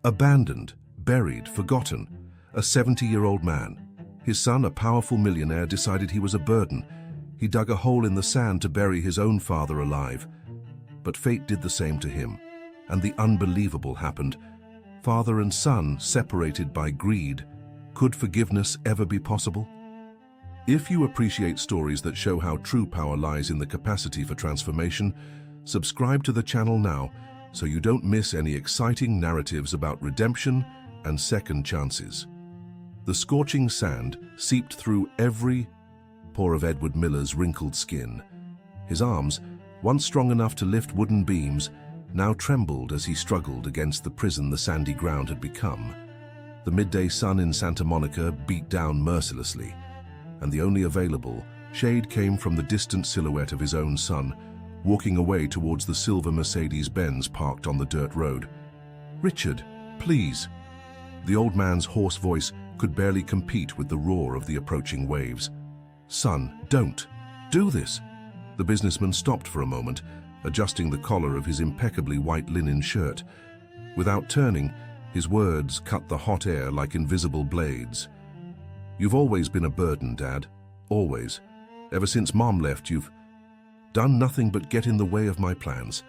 Abandoned, buried, forgotten. A 70-year-old man. His son, a powerful millionaire, decided he was a burden. He dug a hole in the sand to bury his own father alive. But fate did the same to him, and the unbelievable happened. Father and son separated by greed. Could forgiveness ever be possible? If you appreciate stories that show how true power lies in the capacity for transformation, subscribe to the channel now so you don't miss any exciting narratives about redemption and second chances. The scorching sand seeped through every pore of Edward Miller's wrinkled skin. His arms, once strong enough to lift wooden beams, now trembled as he struggled against the prison the sandy ground had become. The midday sun in Santa Monica beat down mercilessly, and the only available shade came from the distant silhouette of his own son, walking away towards the silver Mercedes-Benz parked on the dirt road. "Richard, please." The old man's hoarse voice could barely compete with the roar of the approaching waves. "Son, don't. Do this." The businessman stopped for a moment, adjusting the collar of his impeccably white linen shirt. Without turning, his words cut the hot air like invisible blades. "You've always been a burden, Dad. Always. Ever since Mom left, you've done nothing but get in the way of my plans."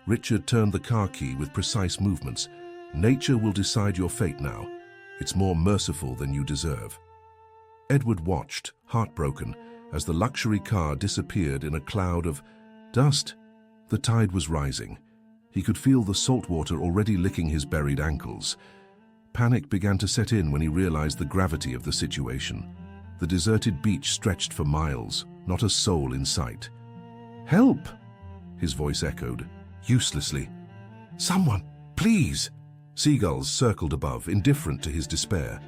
Richard turned the car key with precise movements. "Nature will decide your fate now. It's more merciful than you deserve." Edward watched, heartbroken, as the luxury car disappeared in a cloud of dust. The tide was rising. He could feel the salt water already licking his buried ankles. Panic began to set in when he realized the gravity of the situation. The deserted beach stretched for miles, not a soul in sight. "Help!" his voice echoed, uselessly. "Someone, please!" Seagulls circled above, indifferent to his despair.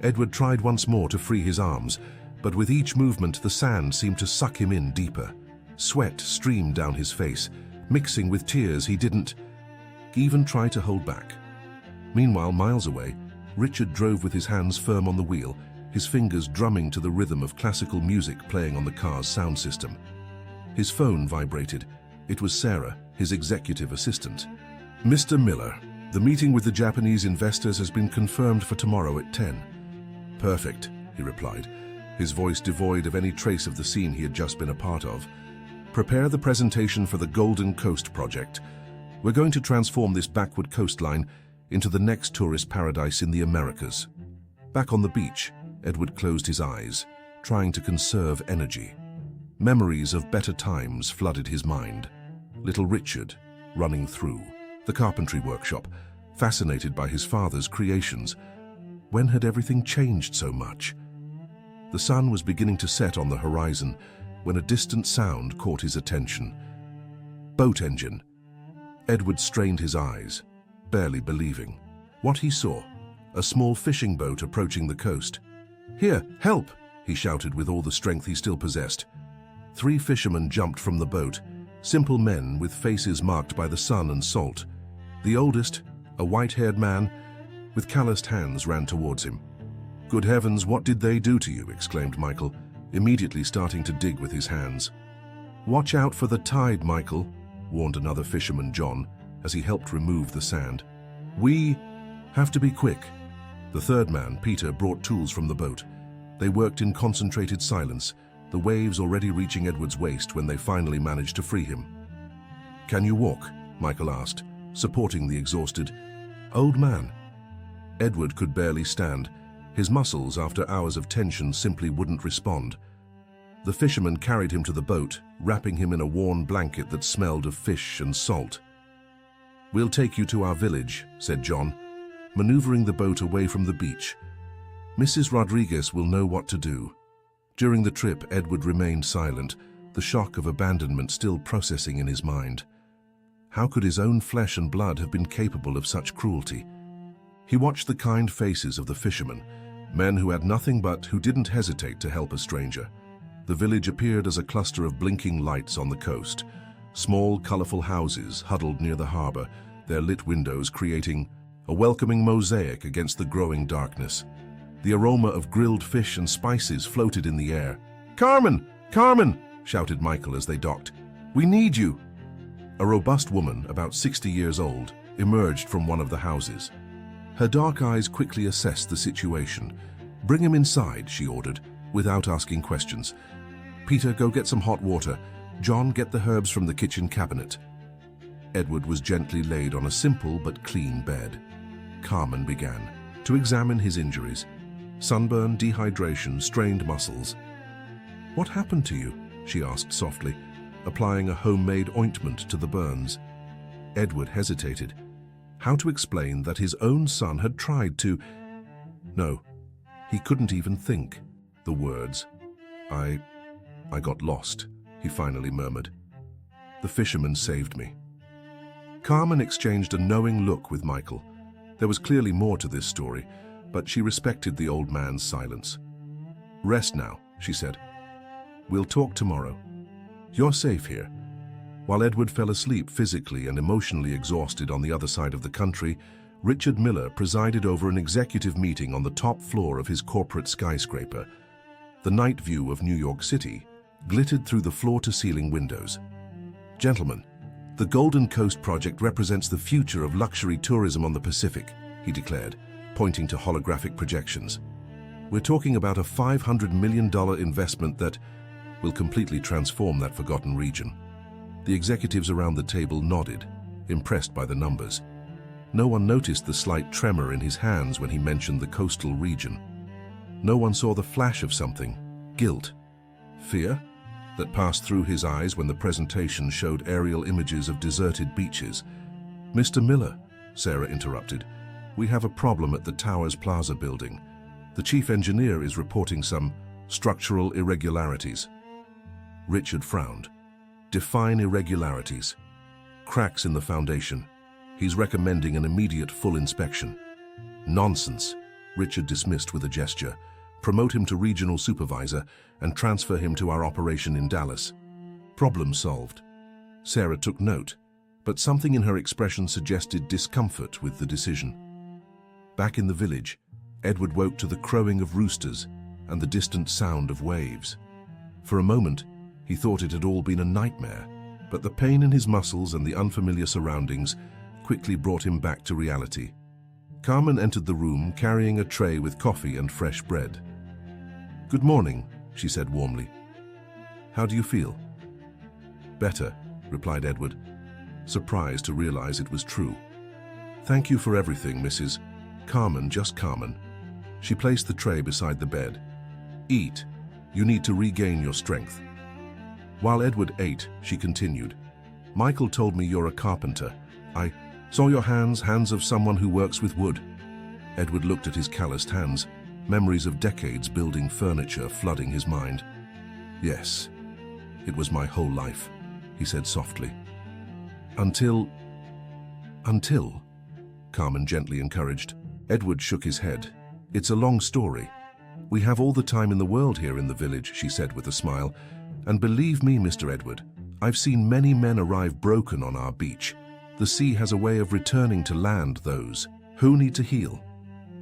Edward tried once more to free his arms, but with each movement the sand seemed to suck him in deeper. Sweat streamed down his face, mixing with tears he didn't even try to hold back. Meanwhile, miles away, Richard drove with his hands firm on the wheel, his fingers drumming to the rhythm of classical music playing on the car's sound system. His phone vibrated. It was Sarah, his executive assistant. "Mr. Miller, the meeting with the Japanese investors has been confirmed for tomorrow at 10. "Perfect," he replied, his voice devoid of any trace of the scene he had just been a part of. "Prepare the presentation for the Golden Coast project. We're going to transform this backward coastline into the next tourist paradise in the Americas." Back on the beach, Edward closed his eyes, trying to conserve energy. Memories of better times flooded his mind. Little Richard, running through the carpentry workshop, fascinated by his father's creations. When had everything changed so much? The sun was beginning to set on the horizon when a distant sound caught his attention. Boat engine. Edward strained his eyes, barely believing. What he saw, a small fishing boat approaching the coast. "Here, help!" he shouted with all the strength he still possessed. 3 fishermen jumped from the boat, simple men with faces marked by the sun and salt. The oldest, a white-haired man, with calloused hands, ran towards him. "Good heavens, what did they do to you?" exclaimed Michael, immediately starting to dig with his hands. "Watch out for the tide, Michael," warned another fisherman, John, as he helped remove the sand. "We have to be quick." The third man, Peter, brought tools from the boat. They worked in concentrated silence, the waves already reaching Edward's waist when they finally managed to free him. "Can you walk?" Michael asked, supporting the exhausted old man. Edward could barely stand. His muscles, after hours of tension, simply wouldn't respond. The fisherman carried him to the boat, wrapping him in a worn blanket that smelled of fish and salt. "We'll take you to our village," said John, maneuvering the boat away from the beach. "Mrs. Rodriguez will know what to do." During the trip, Edward remained silent, the shock of abandonment still processing in his mind. How could his own flesh and blood have been capable of such cruelty? He watched the kind faces of the fishermen, men who had nothing but who didn't hesitate to help a stranger. The village appeared as a cluster of blinking lights on the coast, small, colorful houses huddled near the harbor, their lit windows creating a welcoming mosaic against the growing darkness. The aroma of grilled fish and spices floated in the air. "Carmen! Carmen!" shouted Michael as they docked. "We need you!" A robust woman, about 60 years old, emerged from one of the houses. Her dark eyes quickly assessed the situation. "Bring him inside," she ordered, without asking questions. "Peter, go get some hot water. John, get the herbs from the kitchen cabinet." Edward was gently laid on a simple but clean bed. Carmen began to examine his injuries: sunburn, dehydration, strained muscles. "What happened to you?" she asked softly, applying a homemade ointment to the burns. Edward hesitated. How to explain that his own son had tried to... No, he couldn't even think the words. I got lost," he finally murmured. "The fisherman saved me." Carmen exchanged a knowing look with Michael. There was clearly more to this story, but she respected the old man's silence. "Rest now," she said. "We'll talk tomorrow. You're safe here." While Edward fell asleep, physically and emotionally exhausted on the other side of the country, Richard Miller presided over an executive meeting on the top floor of his corporate skyscraper. The night view of New York City glittered through the floor-to-ceiling windows. "Gentlemen, the Golden Coast project represents the future of luxury tourism on the Pacific," he declared, pointing to holographic projections. "We're talking about a $500 million investment that will completely transform that forgotten region." The executives around the table nodded, impressed by the numbers. No one noticed the slight tremor in his hands when he mentioned the coastal region. No one saw the flash of something: guilt, fear, that passed through his eyes when the presentation showed aerial images of deserted beaches. "Mr. Miller," Sarah interrupted, "we have a problem at the Towers Plaza building. The chief engineer is reporting some structural irregularities." Richard frowned. "Define irregularities." "Cracks in the foundation. He's recommending an immediate full inspection." "Nonsense," Richard dismissed with a gesture. "Promote him to regional supervisor and transfer him to our operation in Dallas." Problem solved. Sarah took note, but something in her expression suggested discomfort with the decision. Back in the village, Edward woke to the crowing of roosters and the distant sound of waves. For a moment, he thought it had all been a nightmare, but the pain in his muscles and the unfamiliar surroundings quickly brought him back to reality. Carmen entered the room carrying a tray with coffee and fresh bread. "Good morning," she said warmly. "How do you feel?" "Better," replied Edward, surprised to realize it was true. "Thank you for everything, Mrs. Carmen, just Carmen." She placed the tray beside the bed. "Eat. You need to regain your strength." While Edward ate, she continued, "Michael told me you're a carpenter. I saw your hands of someone who works with wood." Edward looked at his calloused hands, memories of decades building furniture flooding his mind. "Yes, it was my whole life," he said softly. Until, Carmen gently encouraged. Edward shook his head. "It's a long story. We have all the time in the world here in the village," she said with a smile. "And believe me, Mr. Edward, I've seen many men arrive broken on our beach. The sea has a way of returning to land those who need to heal."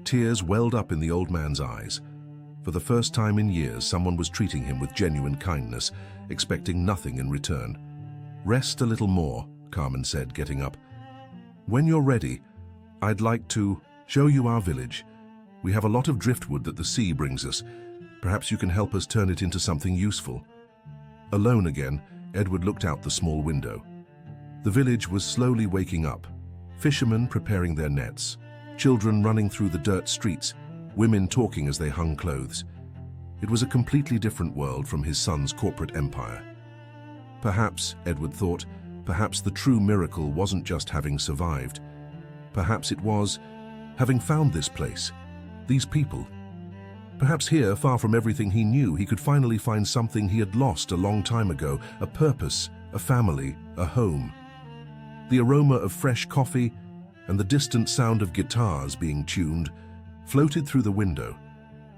Tears welled up in the old man's eyes. For the first time in years, someone was treating him with genuine kindness, expecting nothing in return. "Rest a little more," Carmen said, getting up. "When you're ready, I'd like to show you our village. We have a lot of driftwood that the sea brings us. Perhaps you can help us turn it into something useful." Alone again, Edward looked out the small window. The village was slowly waking up. Fishermen preparing their nets, children running through the dirt streets, women talking as they hung clothes. It was a completely different world from his son's corporate empire. Perhaps, Edward thought, perhaps the true miracle wasn't just having survived. Perhaps it was having found this place, these people. Perhaps here, far from everything he knew, he could finally find something he had lost a long time ago: a purpose, a family, a home. The aroma of fresh coffee and the distant sound of guitars being tuned floated through the window.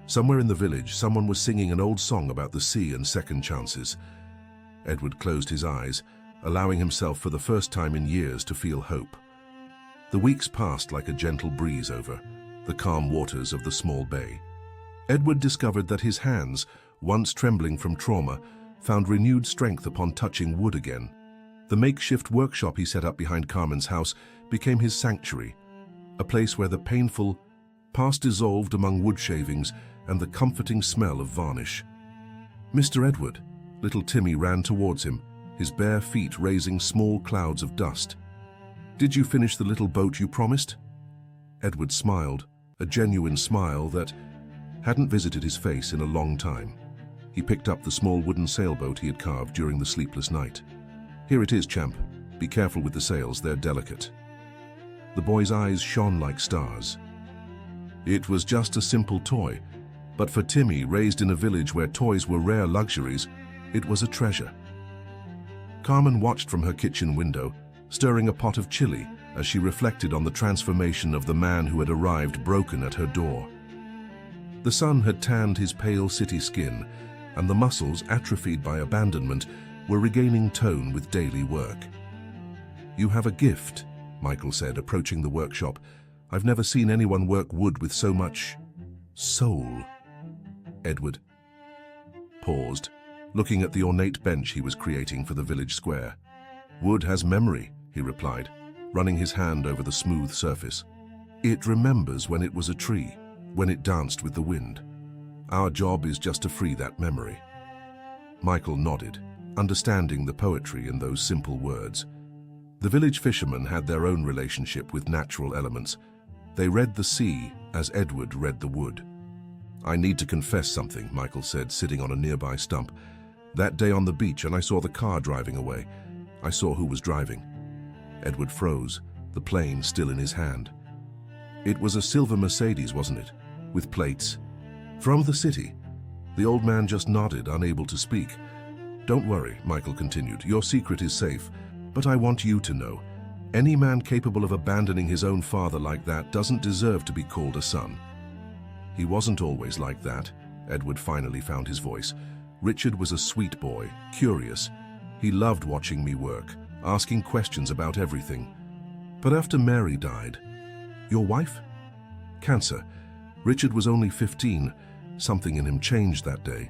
Somewhere in the village, someone was singing an old song about the sea and second chances. Edward closed his eyes, allowing himself for the first time in years to feel hope. The weeks passed like a gentle breeze over the calm waters of the small bay. Edward discovered that his hands, once trembling from trauma, found renewed strength upon touching wood again. The makeshift workshop he set up behind Carmen's house became his sanctuary. a place where the painful past dissolved among wood shavings and the comforting smell of varnish. "Mr. Edward," little Timmy ran towards him, his bare feet raising small clouds of dust. "Did you finish the little boat you promised?" Edward smiled, a genuine smile that hadn't visited his face in a long time. He picked up the small wooden sailboat he had carved during the sleepless night. "Here it is, champ. Be careful with the sails, they're delicate." The boy's eyes shone like stars. It was just a simple toy, but for Timmy, raised in a village where toys were rare luxuries, it was a treasure. Carmen watched from her kitchen window, stirring a pot of chili as she reflected on the transformation of the man who had arrived broken at her door. The sun had tanned his pale city skin, and the muscles, atrophied by abandonment, were regaining tone with daily work. "You have a gift," Michael said, approaching the workshop. "I've never seen anyone work wood with so much soul." Edward paused, looking at the ornate bench he was creating for the village square. "Wood has memory," he replied, running his hand over the smooth surface. "It remembers when it was a tree, when it danced with the wind. Our job is just to free that memory." Michael nodded, understanding the poetry in those simple words. The village fishermen had their own relationship with natural elements. They read the sea as Edward read the wood. "I need to confess something," Michael said, sitting on a nearby stump. "That day on the beach, and I saw the car driving away. I saw who was driving." Edward froze, the plane still in his hand. "It was a silver Mercedes, wasn't it? With plates? From the city?" The old man just nodded, unable to speak. "Don't worry," Michael continued. "Your secret is safe. But I want you to know, any man capable of abandoning his own father like that doesn't deserve to be called a son." "He wasn't always like that," Edward finally found his voice. "Richard was a sweet boy, curious. He loved watching me work, asking questions about everything. But after Mary died—" "Your wife?" "Cancer. Richard was only 15. Something in him changed that day.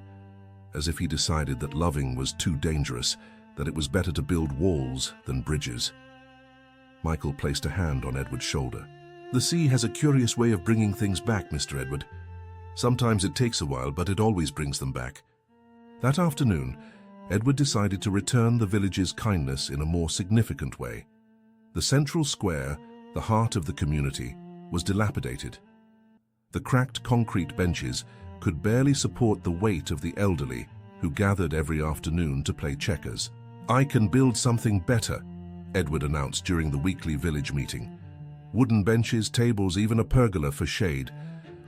As if he decided that loving was too dangerous, that it was better to build walls than bridges." Michael placed a hand on Edward's shoulder. "The sea has a curious way of bringing things back, Mr. Edward. Sometimes it takes a while, but it always brings them back." That afternoon, Edward decided to return the village's kindness in a more significant way. The central square, the heart of the community, was dilapidated. The cracked concrete benches could barely support the weight of the elderly who gathered every afternoon to play checkers. "I can build something better," Edward announced during the weekly village meeting. "Wooden benches, tables, even a pergola for shade.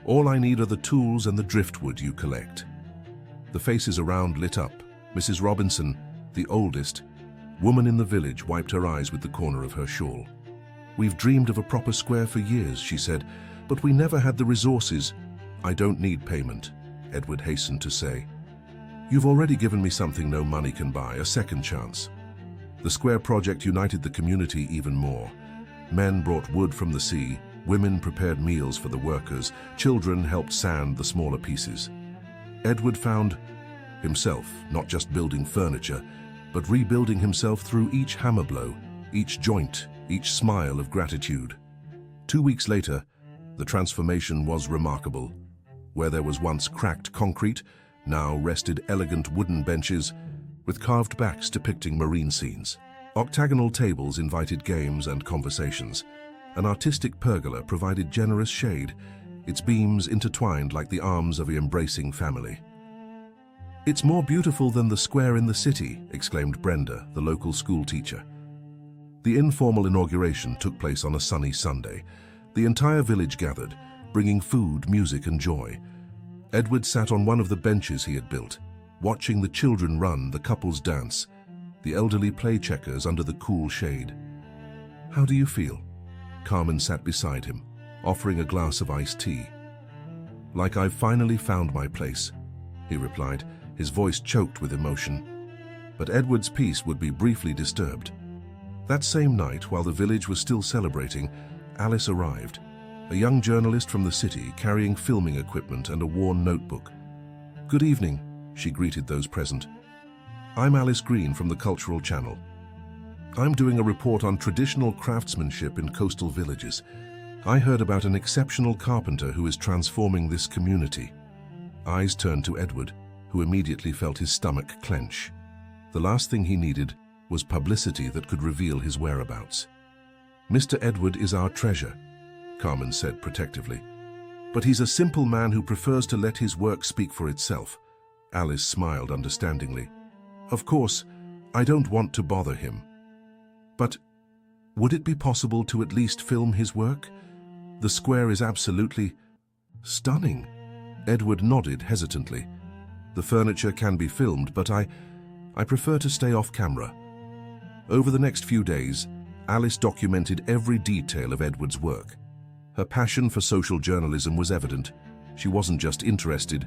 All I need are the tools and the driftwood you collect." The faces around lit up. Mrs. Robinson, the oldest woman in the village, wiped her eyes with the corner of her shawl. "We've dreamed of a proper square for years," she said, "but we never had the resources." "I don't need payment," Edward hastened to say. "You've already given me something no money can buy, a second chance." The square project united the community even more. Men brought wood from the sea, women prepared meals for the workers, children helped sand the smaller pieces. Edward found himself not just building furniture, but rebuilding himself through each hammer blow, each joint, each smile of gratitude. 2 weeks later, the transformation was remarkable. Where there was once cracked concrete, now rested elegant wooden benches with carved backs depicting marine scenes. Octagonal tables invited games and conversations. An artistic pergola provided generous shade, its beams intertwined like the arms of an embracing family. "It's more beautiful than the square in the city," exclaimed Brenda, the local school teacher. The informal inauguration took place on a sunny Sunday. The entire village gathered, bringing food, music, and joy. Edward sat on one of the benches he had built, watching the children run, the couples dance, the elderly play checkers under the cool shade. "How do you feel?" Carmen sat beside him, offering a glass of iced tea. "Like I've finally found my place," he replied, his voice choked with emotion. But Edward's peace would be briefly disturbed. That same night, while the village was still celebrating, Alice arrived, a young journalist from the city carrying filming equipment and a worn notebook. "Good evening," she greeted those present. "I'm Alice Green from the Cultural Channel. I'm doing a report on traditional craftsmanship in coastal villages. I heard about an exceptional carpenter who is transforming this community. Eyes turned to Edward, who immediately felt his stomach clench. The last thing he needed was publicity that could reveal his whereabouts. "Mr. Edward is our treasure," Carmen said protectively. "But he's a simple man who prefers to let his work speak for itself." Alice smiled understandingly. "Of course, I don't want to bother him. But would it be possible to at least film his work? The square is absolutely stunning." Edward nodded hesitantly. "The furniture can be filmed, but I prefer to stay off camera." Over the next few days, Alice documented every detail of Edward's work. Her passion for social journalism was evident. She wasn't just interested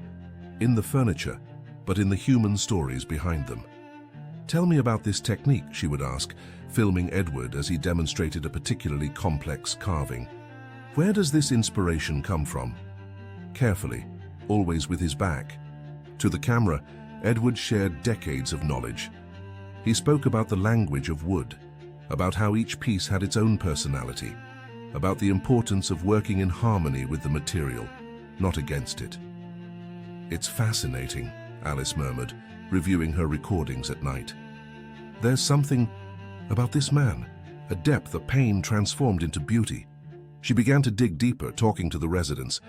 in the furniture, but in the human stories behind them. "Tell me about this technique," she would ask, filming Edward as he demonstrated a particularly complex carving. "Where does this inspiration come from?" Carefully, always with his back to the camera, Edward shared decades of knowledge. He spoke about the language of wood, about how each piece had its own personality, about the importance of working in harmony with the material, not against it. "It's fascinating," Alice murmured, reviewing her recordings at night. "There's something about this man, a depth, a pain transformed into beauty." She began to dig deeper, talking to the residents.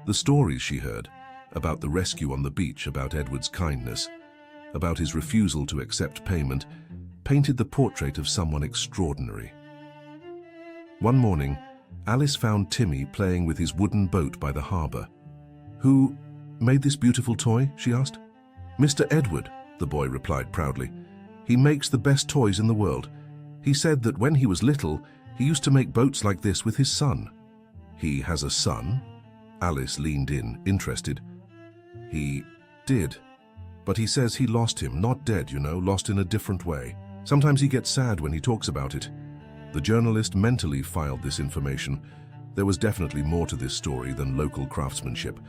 The stories she heard, about the rescue on the beach, about Edward's kindness, about his refusal to accept payment, painted the portrait of someone extraordinary. One morning, Alice found Timmy playing with his wooden boat by the harbor. "Who made this beautiful toy?" she asked. "Mr. Edward," the boy replied proudly. "He makes the best toys in the world. He said that when he was little, he used to make boats like this with his son." "He has a son?" Alice leaned in, interested. "He did. But he says he lost him, not dead, you know, lost in a different way. Sometimes he gets sad when he talks about it." The journalist mentally filed this information. There was definitely more to this story than local craftsmanship.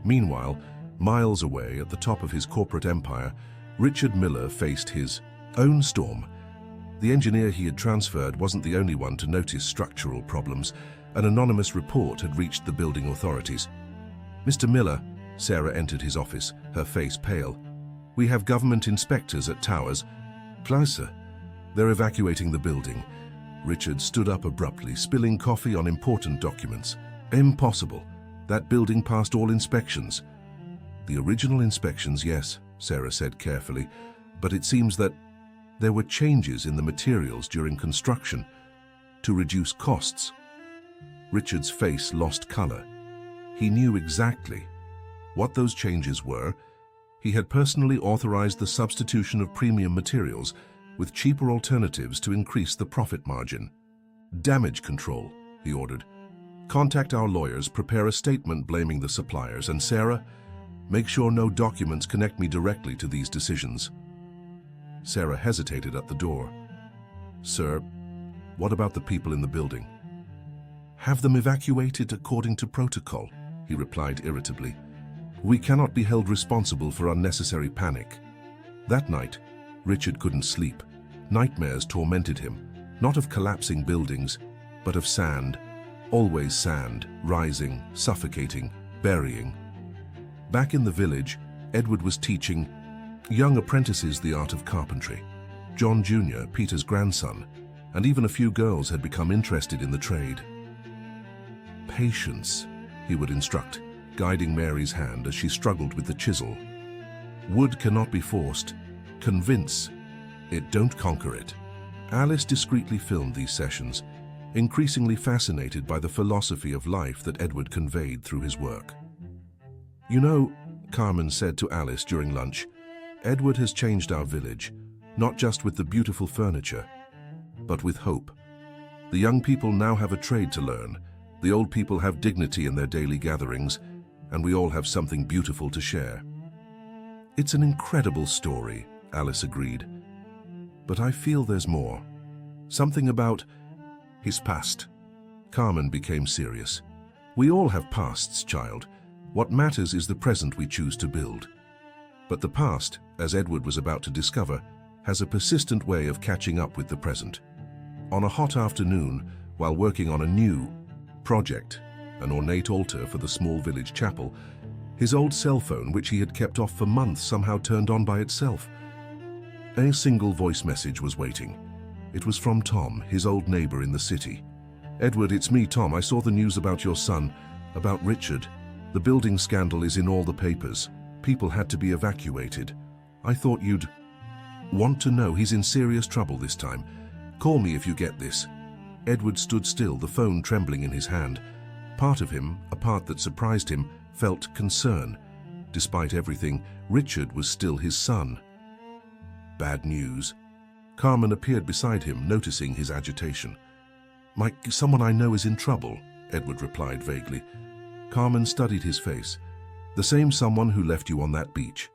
Meanwhile, miles away at the top of his corporate empire, Richard Miller faced his own storm. The engineer he had transferred wasn't the only one to notice structural problems. An anonymous report had reached the building authorities. "Mr. Miller," Sarah entered his office, her face pale. "We have government inspectors at Towers. Plaza. They're evacuating the building." Richard stood up abruptly, spilling coffee on important documents. "Impossible. That building passed all inspections." "The original inspections, yes," Sarah said carefully, "but it seems that there were changes in the materials during construction to reduce costs." Richard's face lost color. He knew exactly what those changes were. He had personally authorized the substitution of premium materials with cheaper alternatives to increase the profit margin. "Damage control," he ordered. "Contact our lawyers, prepare a statement blaming the suppliers, and Sarah, make sure no documents connect me directly to these decisions." Sarah hesitated at the door. "Sir, what about the people in the building?" "Have them evacuated according to protocol," he replied irritably. "We cannot be held responsible for unnecessary panic." That night, Richard couldn't sleep. Nightmares tormented him, not of collapsing buildings, but of sand, always sand, rising, suffocating, burying. Back in the village, Edward was teaching young apprentices the art of carpentry. John Jr., Peter's grandson, and even a few girls had become interested in the trade. "Patience," he would instruct, guiding Mary's hand as she struggled with the chisel. "Wood cannot be forced. Convince it, don't conquer it." Alice discreetly filmed these sessions, increasingly fascinated by the philosophy of life that Edward conveyed through his work. "You know," Carmen said to Alice during lunch, "Edward has changed our village, not just with the beautiful furniture, but with hope. The young people now have a trade to learn, the old people have dignity in their daily gatherings, and we all have something beautiful to share." "It's an incredible story," Alice agreed. "But I feel there's more. Something about his past." Carmen became serious. "We all have pasts, child. What matters is the present we choose to build. But the past, as Edward was about to discover, has a persistent way of catching up with the present. On a hot afternoon, while working on a new project, an ornate altar for the small village chapel. His old cell phone, which he had kept off for months, somehow turned on by itself. A single voice message was waiting. It was from Tom, his old neighbor in the city. "Edward, it's me, Tom. I saw the news about your son, about Richard. The building scandal is in all the papers. People had to be evacuated. I thought you'd want to know. He's in serious trouble this time. Call me if you get this." Edward stood still, the phone trembling in his hand. Part of him, a part that surprised him, felt concern. Despite everything, Richard was still his son. Bad news. Carmen appeared beside him, noticing his agitation. "Mike, someone I know is in trouble," Edward replied vaguely. Carmen studied his face. "The same someone who left you on that beach."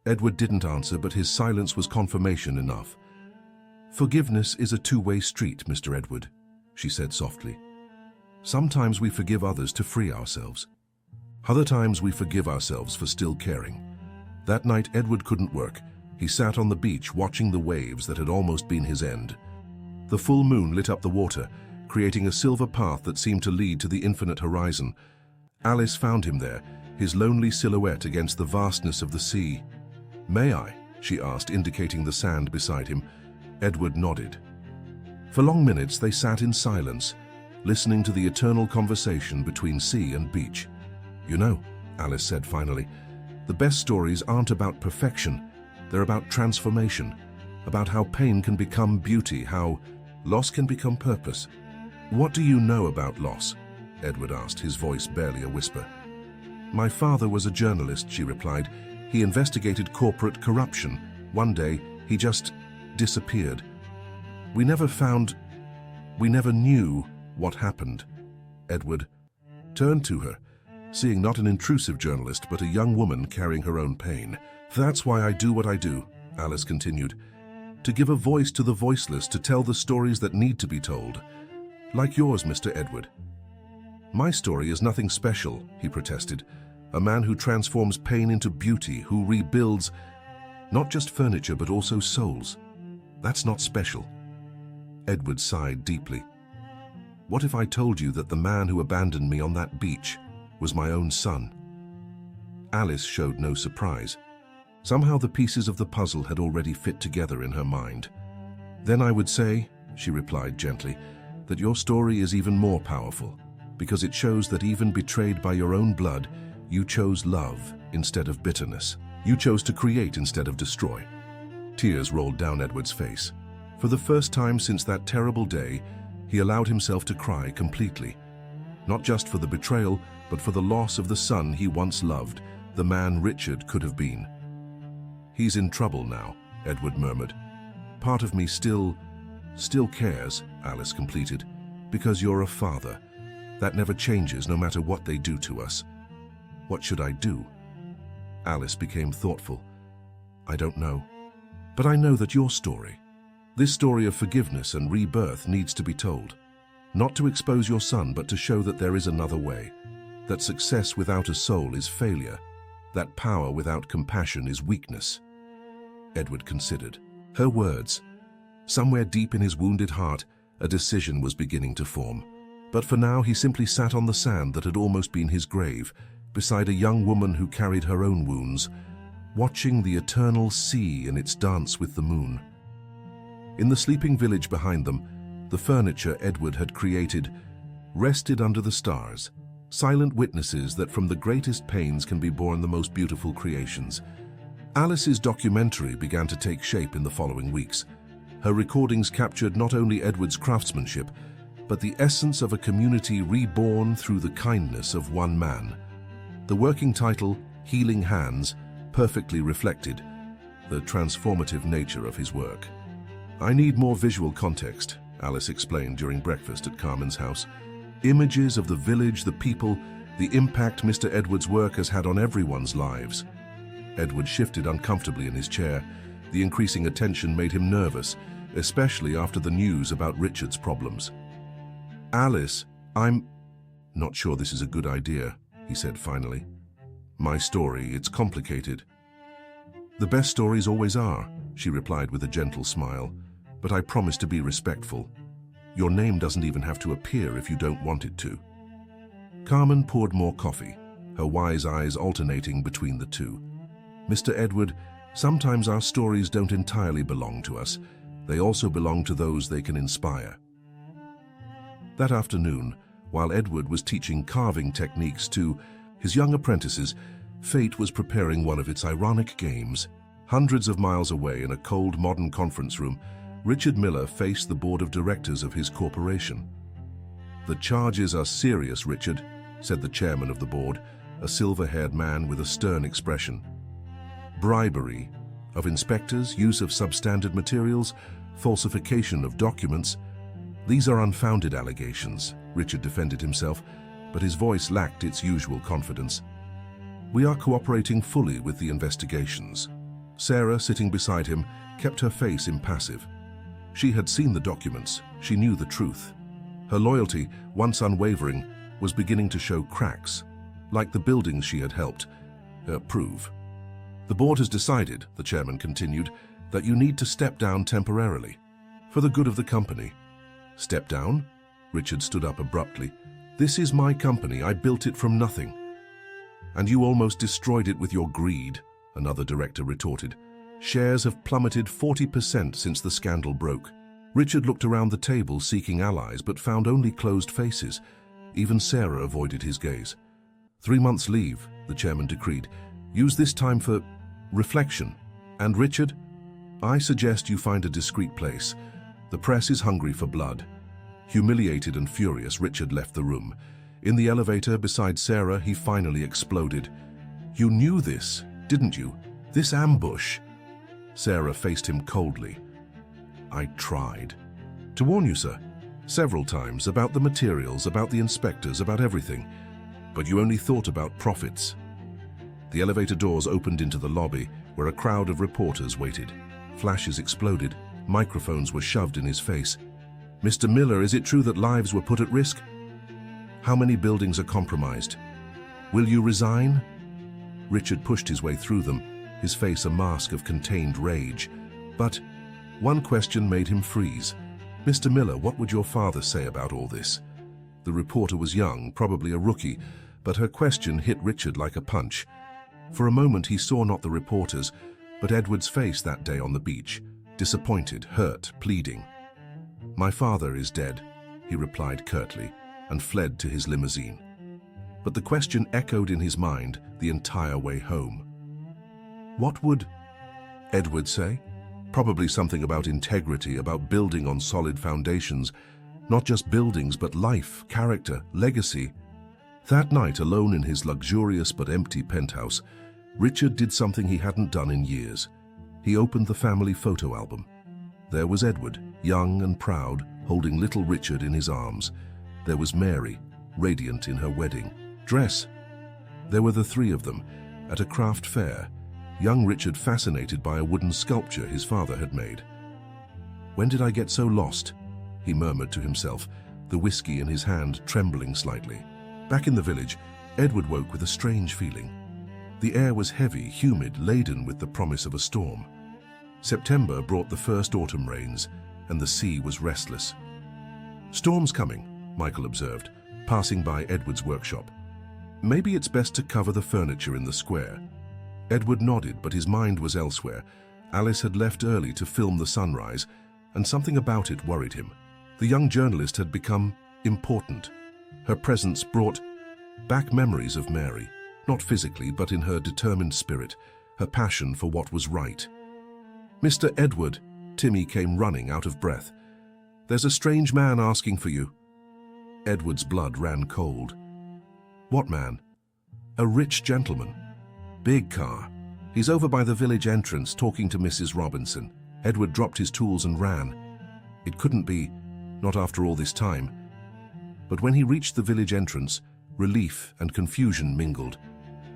Edward didn't answer, but his silence was confirmation enough. "Forgiveness is a two-way street, Mr. Edward," she said softly. "Sometimes we forgive others to free ourselves. Other times we forgive ourselves for still caring." That night, Edward couldn't work. He sat on the beach watching the waves that had almost been his end. The full moon lit up the water, creating a silver path that seemed to lead to the infinite horizon. Alice found him there, his lonely silhouette against the vastness of the sea. "May I?" she asked, indicating the sand beside him. Edward nodded. For long minutes they sat in silence, listening to the eternal conversation between sea and beach. "You know," Alice said finally, "the best stories aren't about perfection. They're about transformation, about how pain can become beauty, how loss can become purpose." "What do you know about loss?" Edward asked, his voice barely a whisper. "My father was a journalist," she replied. "He investigated corporate corruption. One day, he just disappeared. We never knew what happened." Edward turned to her, seeing not an intrusive journalist, but a young woman carrying her own pain. "That's why I do what I do," Alice continued. "To give a voice to the voiceless, to tell the stories that need to be told. Like yours, Mr. Edward." "My story is nothing special," he protested. "A man who transforms pain into beauty, who rebuilds not just furniture but also souls. That's not special." Edward sighed deeply. "What if I told you that the man who abandoned me on that beach was my own son?" Alice showed no surprise. Somehow the pieces of the puzzle had already fit together in her mind. "Then I would say," she replied gently, "that your story is even more powerful, because it shows that even betrayed by your own blood, you chose love instead of bitterness. You chose to create instead of destroy." Tears rolled down Edward's face. For the first time since that terrible day, he allowed himself to cry completely. Not just for the betrayal, but for the loss of the son he once loved, the man Richard could have been. "He's in trouble now," Edward murmured. "Part of me still cares," Alice completed, "because you're a father. That never changes, no matter what they do to us." "What should I do?" Alice became thoughtful. "I don't know. But I know that your story, this story of forgiveness and rebirth, needs to be told. Not to expose your son, but to show that there is another way. That success without a soul is failure. That power without compassion is weakness." Edward considered. Her words. Somewhere deep in his wounded heart, a decision was beginning to form. But for now, he simply sat on the sand that had almost been his grave, beside a young woman who carried her own wounds, watching the eternal sea in its dance with the moon. In the sleeping village behind them, the furniture Edward had created rested under the stars, silent witnesses that from the greatest pains can be born the most beautiful creations. Alice's documentary began to take shape in the following weeks. Her recordings captured not only Edward's craftsmanship, but the essence of a community reborn through the kindness of one man. The working title, Healing Hands, perfectly reflected the transformative nature of his work. "I need more visual context," Alice explained during breakfast at Carmen's house. "Images of the village, the people, the impact Mr. Edward's work has had on everyone's lives." Edward shifted uncomfortably in his chair. The increasing attention made him nervous, especially after the news about Richard's problems. "Alice, I'm not sure this is a good idea," he said finally. "My story, it's complicated." "The best stories always are," she replied with a gentle smile, "but I promise to be respectful. Your name doesn't even have to appear if you don't want it to." Carmen poured more coffee, her wise eyes alternating between the two. Mr. Edward, sometimes our stories don't entirely belong to us. They also belong to those they can inspire. That afternoon, while Edward was teaching carving techniques to his young apprentices, fate was preparing one of its ironic games. Hundreds of miles away in a cold modern conference room, Richard Miller faced the board of directors of his corporation. "The charges are serious, Richard," said the chairman of the board, a silver-haired man with a stern expression. "Bribery of inspectors, use of substandard materials, falsification of documents. These are unfounded allegations," Richard defended himself, but his voice lacked its usual confidence. "We are cooperating fully with the investigations." Sarah, sitting beside him, kept her face impassive. She had seen the documents. She knew the truth. Her loyalty, once unwavering, was beginning to show cracks, like the buildings she had helped prove. "The board has decided," the chairman continued, "that you need to step down temporarily, for the good of the company." "Step down?" Richard stood up abruptly. "This is my company. I built it from nothing." "And you almost destroyed it with your greed," another director retorted. "Shares have plummeted 40% since the scandal broke." Richard looked around the table seeking allies, but found only closed faces. Even Sarah avoided his gaze. 3 months leave, the chairman decreed. "Use this time for reflection. And Richard, I suggest you find a discreet place. The press is hungry for blood." Humiliated and furious, Richard left the room. In the elevator beside Sarah, he finally exploded. "You knew this, didn't you? This ambush?" Sarah faced him coldly. "I tried to warn you, sir, several times, about the materials, about the inspectors, about everything. But you only thought about profits." The elevator doors opened into the lobby, where a crowd of reporters waited. Flashes exploded. Microphones were shoved in his face. "Mr. Miller, is it true that lives were put at risk? How many buildings are compromised? Will you resign?" Richard pushed his way through them, his face a mask of contained rage. But one question made him freeze. "Mr. Miller, what would your father say about all this?" The reporter was young, probably a rookie, but her question hit Richard like a punch. For a moment he saw not the reporters, but Edward's face that day on the beach, disappointed, hurt, pleading. "My father is dead," he replied curtly, and fled to his limousine. But the question echoed in his mind the entire way home. What would Edward say? Probably something about integrity, about building on solid foundations, not just buildings, but life, character, legacy. That night, alone in his luxurious but empty penthouse, Richard did something he hadn't done in years. He opened the family photo album. There was Edward, young and proud, holding little Richard in his arms. There was Mary, radiant in her wedding dress. There were the three of them, at a craft fair, young Richard fascinated by a wooden sculpture his father had made. "When did I get so lost?" he murmured to himself, the whiskey in his hand trembling slightly. Back in the village, Edward woke with a strange feeling. The air was heavy, humid, laden with the promise of a storm. September brought the first autumn rains, and the sea was restless. "Storm's coming," Michael observed, passing by Edward's workshop. "Maybe it's best to cover the furniture in the square." Edward nodded, but his mind was elsewhere. Alice had left early to film the sunrise, and something about it worried him. The young journalist had become important. Her presence brought back memories of Mary, not physically, but in her determined spirit, her passion for what was right. "Mr. Edward," Timmy came running out of breath. "There's a strange man asking for you." Edward's blood ran cold. "What man?" "A rich gentleman. Big car. He's over by the village entrance talking to Mrs. Robinson." Edward dropped his tools and ran. It couldn't be, not after all this time. But when he reached the village entrance, relief and confusion mingled.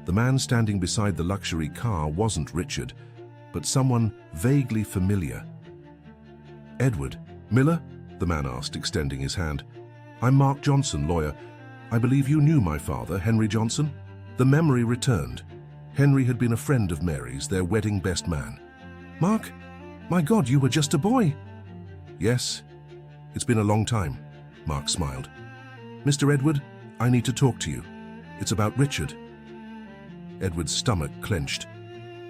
The man standing beside the luxury car wasn't Richard, but someone vaguely familiar. "Edward Miller?" the man asked, extending his hand. "I'm Mark Johnson, lawyer. I believe you knew my father, Henry Johnson?" The memory returned. Henry had been a friend of Mary's, their wedding best man. "Mark? My God, you were just a boy." "Yes, it's been a long time," Mark smiled. "Mr. Edward, I need to talk to you. It's about Richard. Edward's stomach clenched.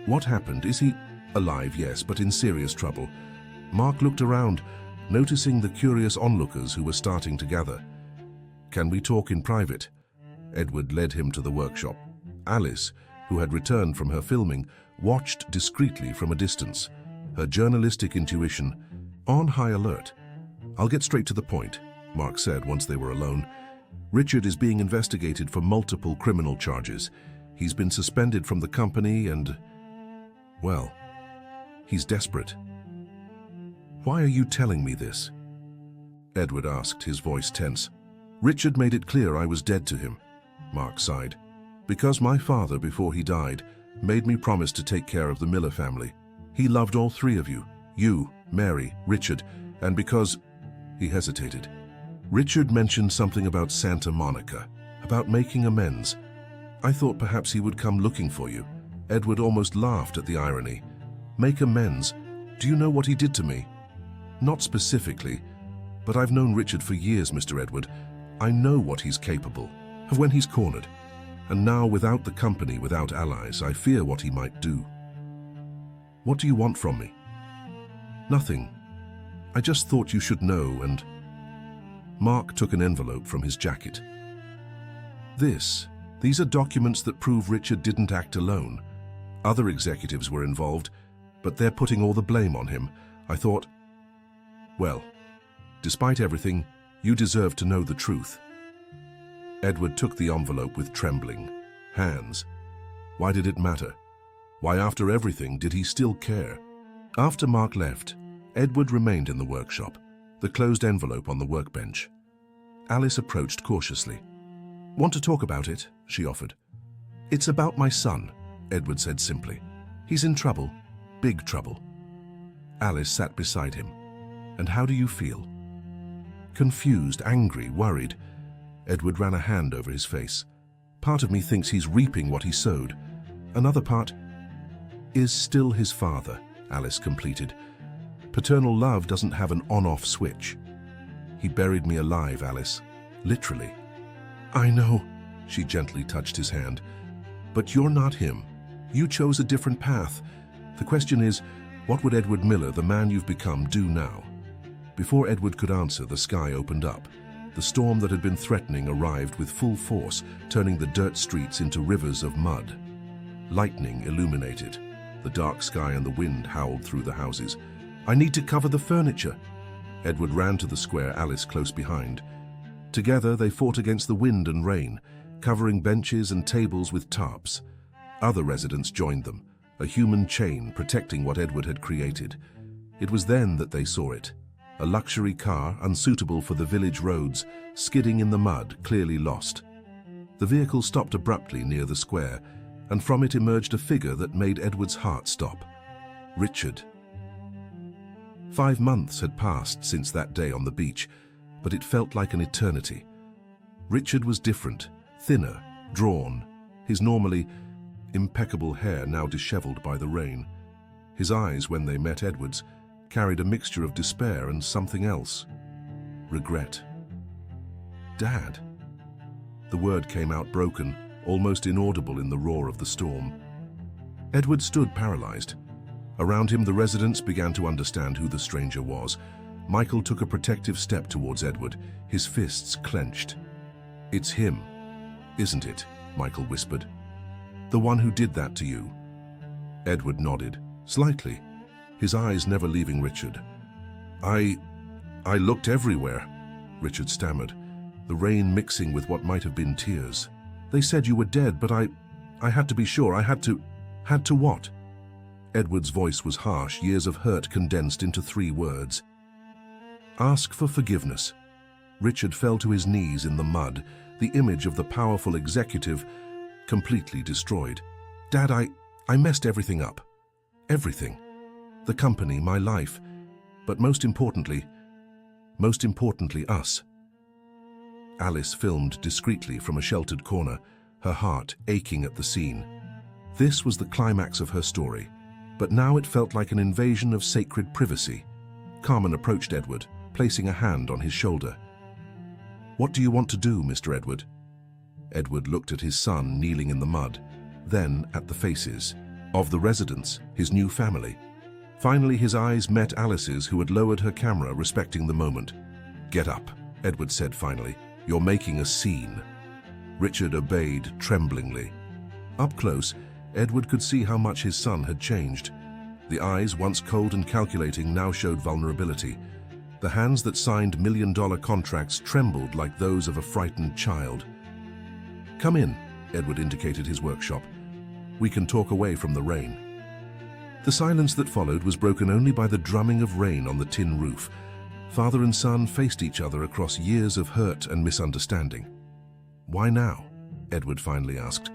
What happened? Is he alive? Yes, but in serious trouble. Mark looked around, noticing the curious onlookers who were starting to gather. Can we talk in private? Edward led him to the workshop. Alice, who had returned from her filming, watched discreetly from a distance, her journalistic intuition on high alert. I'll get straight to the point, Mark said once they were alone. Richard is being investigated for multiple criminal charges. He's been suspended from the company and, well, he's desperate. Why are you telling me this? Edward asked, his voice tense. Richard made it clear I was dead to him, Mark sighed. Because my father, before he died, made me promise to take care of the Miller family. He loved all three of you, Mary, Richard, and because... He hesitated. Richard mentioned something about Santa Monica, about making amends. I thought perhaps he would come looking for you. Edward almost laughed at the irony. Make amends? Do you know what he did to me? Not specifically, but I've known Richard for years, Mr. Edward. I know what he's capable of when he's cornered. And now, without the company, without allies, I fear what he might do. What do you want from me? Nothing. I just thought you should know, and... Mark took an envelope from his jacket. These are documents that prove Richard didn't act alone. Other executives were involved, but they're putting all the blame on him. I thought, well, despite everything, you deserve to know the truth. Edward took the envelope with trembling hands. Why did it matter? Why, after everything, did he still care? After Mark left, Edward remained in the workshop, the closed envelope on the workbench. Alice approached cautiously. Want to talk about it? She offered. It's about my son, Edward said simply. He's in trouble, big trouble. Alice sat beside him. And how do you feel? Confused, angry, worried. Edward ran a hand over his face. Part of me thinks he's reaping what he sowed. Another part is still his father, Alice completed. Paternal love doesn't have an on-off switch. He buried me alive, Alice. Literally. I know, she gently touched his hand. But you're not him. You chose a different path. The question is, what would Edward Miller, the man you've become, do now? Before Edward could answer, the sky opened up. The storm that had been threatening arrived with full force, turning the dirt streets into rivers of mud. Lightning illuminated. The dark sky and the wind howled through the houses. I need to cover the furniture. Edward ran to the square, Alice close behind. Together they fought against the wind and rain, covering benches and tables with tarps. Other residents joined them, a human chain protecting what Edward had created. It was then that they saw it. A luxury car, unsuitable for the village roads, skidding in the mud, clearly lost. The vehicle stopped abruptly near the square, and from it emerged a figure that made Edward's heart stop. Richard. 5 months had passed since that day on the beach, but it felt like an eternity. Richard was different, thinner, drawn, his normally impeccable hair now disheveled by the rain. His eyes, when they met Edward's, carried a mixture of despair and something else. Regret. Dad. The word came out broken, almost inaudible in the roar of the storm. Edward stood paralyzed. Around him, the residents began to understand who the stranger was. Michael took a protective step towards Edward, his fists clenched. It's him, isn't it? Michael whispered. The one who did that to you. Edward nodded, slightly, his eyes never leaving Richard. I looked everywhere, Richard stammered, the rain mixing with what might have been tears. They said you were dead, but I had to be sure. I had to what? Edward's voice was harsh, years of hurt condensed into 3 words. Ask for forgiveness. Richard fell to his knees in the mud, the image of the powerful executive completely destroyed. Dad, I messed everything up. Everything. The company, my life, but most importantly, us. Alice filmed discreetly from a sheltered corner, her heart aching at the scene. This was the climax of her story, but now it felt like an invasion of sacred privacy. Carmen approached Edward, placing a hand on his shoulder. What do you want to do, Mr. Edward? Edward looked at his son kneeling in the mud, then at the faces of the residents, his new family. Finally, his eyes met Alice's, who had lowered her camera, respecting the moment. "Get up," Edward said finally. "You're making a scene." Richard obeyed tremblingly. Up close, Edward could see how much his son had changed. The eyes, once cold and calculating, now showed vulnerability. The hands that signed million-dollar contracts trembled like those of a frightened child. "Come in," Edward indicated his workshop. "We can talk away from the rain." The silence that followed was broken only by the drumming of rain on the tin roof. Father and son faced each other across years of hurt and misunderstanding. "Why now?" Edward finally asked.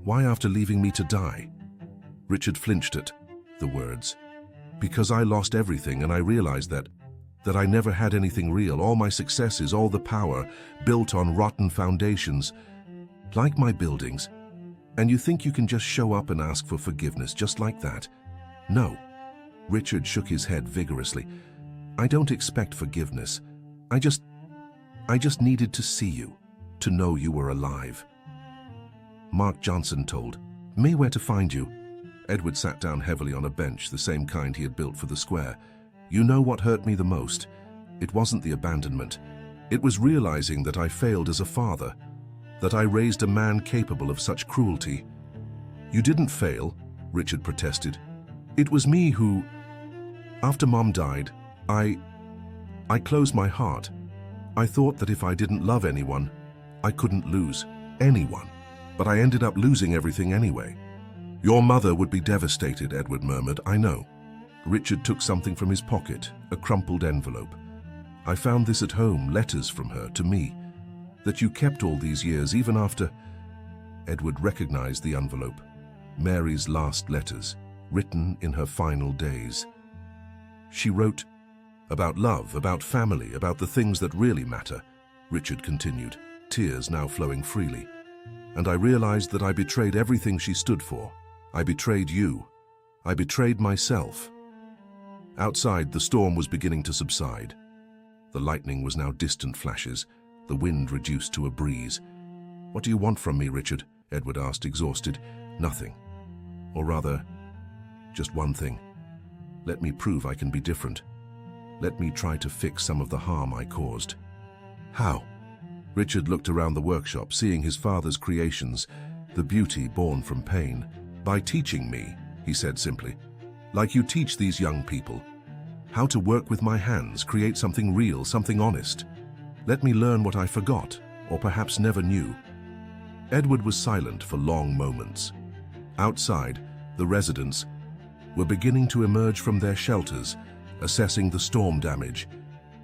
"Why after leaving me to die?" Richard flinched at the words. "Because I lost everything, and I realized that I never had anything real. All my successes, all the power, built on rotten foundations, like my buildings. And you think you can just show up and ask for forgiveness just like that? No." Richard shook his head vigorously. "I don't expect forgiveness. I just needed to see you, to know you were alive." Mark Johnson told me where to find you. Edward sat down heavily on a bench, the same kind he had built for the square. "You know what hurt me the most? It wasn't the abandonment. It was realizing that I failed as a father, that I raised a man capable of such cruelty." "You didn't fail," Richard protested. "It was me who, after Mom died, I closed my heart. I thought that if I didn't love anyone, I couldn't lose anyone. But I ended up losing everything anyway." "Your mother would be devastated," Edward murmured. "I know." Richard took something from his pocket, a crumpled envelope. "I found this at home, letters from her to me, that you kept all these years, even after—" Edward recognized the envelope. Mary's last letters, written in her final days. She wrote about love, about family, about the things that really matter, Richard continued, tears now flowing freely. "And I realized that I betrayed everything she stood for. I betrayed you. I betrayed myself." Outside, the storm was beginning to subside. The lightning was now distant flashes, the wind reduced to a breeze. "What do you want from me, Richard?" Edward asked, exhausted. "Nothing. Or rather, just one thing. Let me prove I can be different. Let me try to fix some of the harm I caused." "How?" Richard looked around the workshop, seeing his father's creations, the beauty born from pain. "By teaching me," he said simply, "like you teach these young people. How to work with my hands, create something real, something honest. Let me learn what I forgot, or perhaps never knew." Edward was silent for long moments. Outside, the residents were beginning to emerge from their shelters, assessing the storm damage.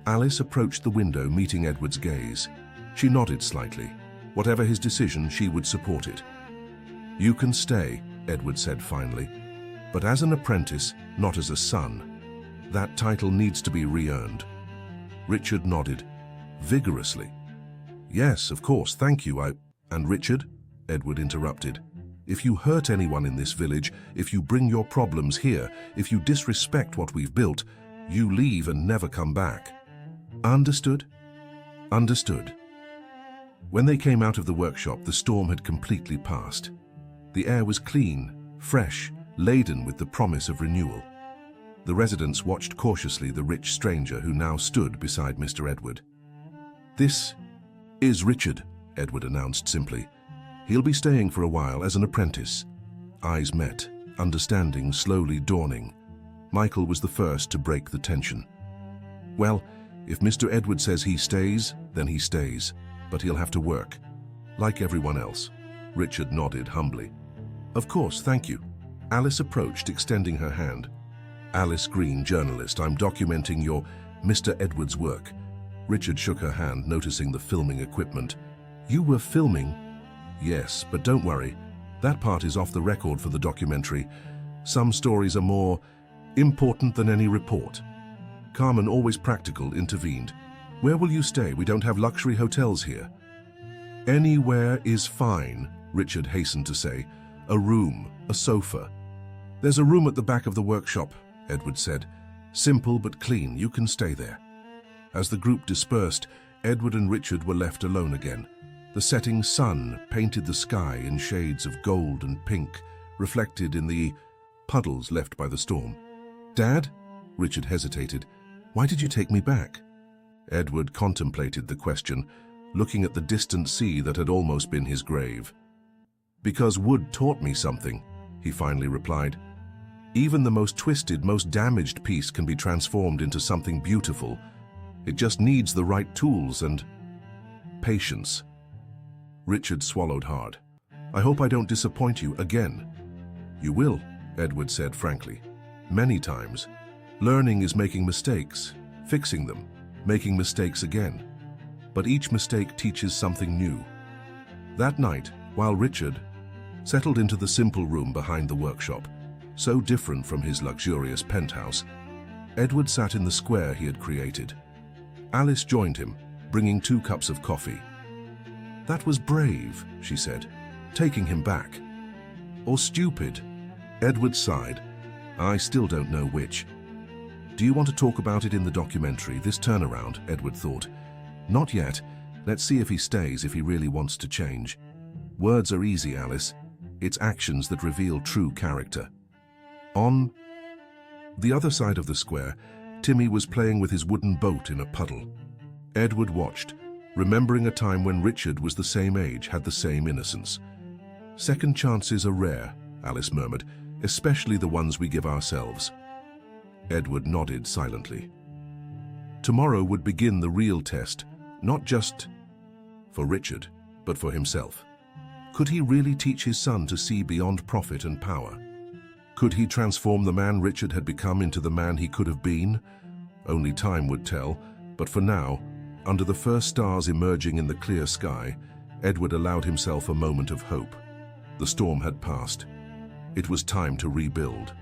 Alice approached the window, meeting Edward's gaze. She nodded slightly. Whatever his decision, she would support it. "You can stay," Edward said finally, "but as an apprentice, not as a son. That title needs to be re-earned." Richard nodded, vigorously. "Yes, of course, thank you, And Richard," Edward interrupted, "if you hurt anyone in this village, if you bring your problems here, if you disrespect what we've built, you leave and never come back." "Understood?" "Understood." When they came out of the workshop, the storm had completely passed. The air was clean, fresh, laden with the promise of renewal. The residents watched cautiously the rich stranger who now stood beside Mr. Edward. "This is Richard," Edward announced simply. "He'll be staying for a while as an apprentice." Eyes met, understanding slowly dawning. Michael was the first to break the tension. "Well, if Mr. Edward says he stays, then he stays, but he'll have to work, like everyone else." Richard nodded humbly. "Of course, thank you." Alice approached, extending her hand. "Alice Green, journalist. I'm documenting your Mr. Edward's work." Richard shook her hand, noticing the filming equipment. "You were filming?" "Yes, but don't worry. That part is off the record for the documentary. Some stories are more important than any report." Carmen, always practical, intervened. "Where will you stay? We don't have luxury hotels here." "Anywhere is fine," Richard hastened to say. "A room, a sofa." "There's a room at the back of the workshop," Edward said. "Simple but clean. You can stay there." As the group dispersed, Edward and Richard were left alone again. The setting sun painted the sky in shades of gold and pink, reflected in the puddles left by the storm. "Dad?" Richard hesitated. "Why did you take me back?" Edward contemplated the question, looking at the distant sea that had almost been his grave. "Because wood taught me something," he finally replied. "Even the most twisted, most damaged piece can be transformed into something beautiful. It just needs the right tools and patience." Richard swallowed hard. "I hope I don't disappoint you again." "You will," Edward said frankly. "Many times. Learning is making mistakes, fixing them, making mistakes again. But each mistake teaches something new." That night, while Richard settled into the simple room behind the workshop, so different from his luxurious penthouse, Edward sat in the square he had created. Alice joined him, bringing 2 cups of coffee. "That was brave," she said, "taking him back. Or stupid." Edward sighed. "I still don't know which." "Do you want to talk about it in the documentary, this turnaround?" Edward thought. "Not yet. Let's see if he stays, if he really wants to change." "Words are easy, Alice. It's actions that reveal true character." On the other side of the square, Timmy was playing with his wooden boat in a puddle. Edward watched, remembering a time when Richard was the same age, had the same innocence. "Second chances are rare," Alice murmured, "especially the ones we give ourselves." Edward nodded silently. Tomorrow would begin the real test, not just for Richard, but for himself. Could he really teach his son to see beyond profit and power? Could he transform the man Richard had become into the man he could have been? Only time would tell, but for now, under the first stars emerging in the clear sky, Edward allowed himself a moment of hope. The storm had passed. It was time to rebuild.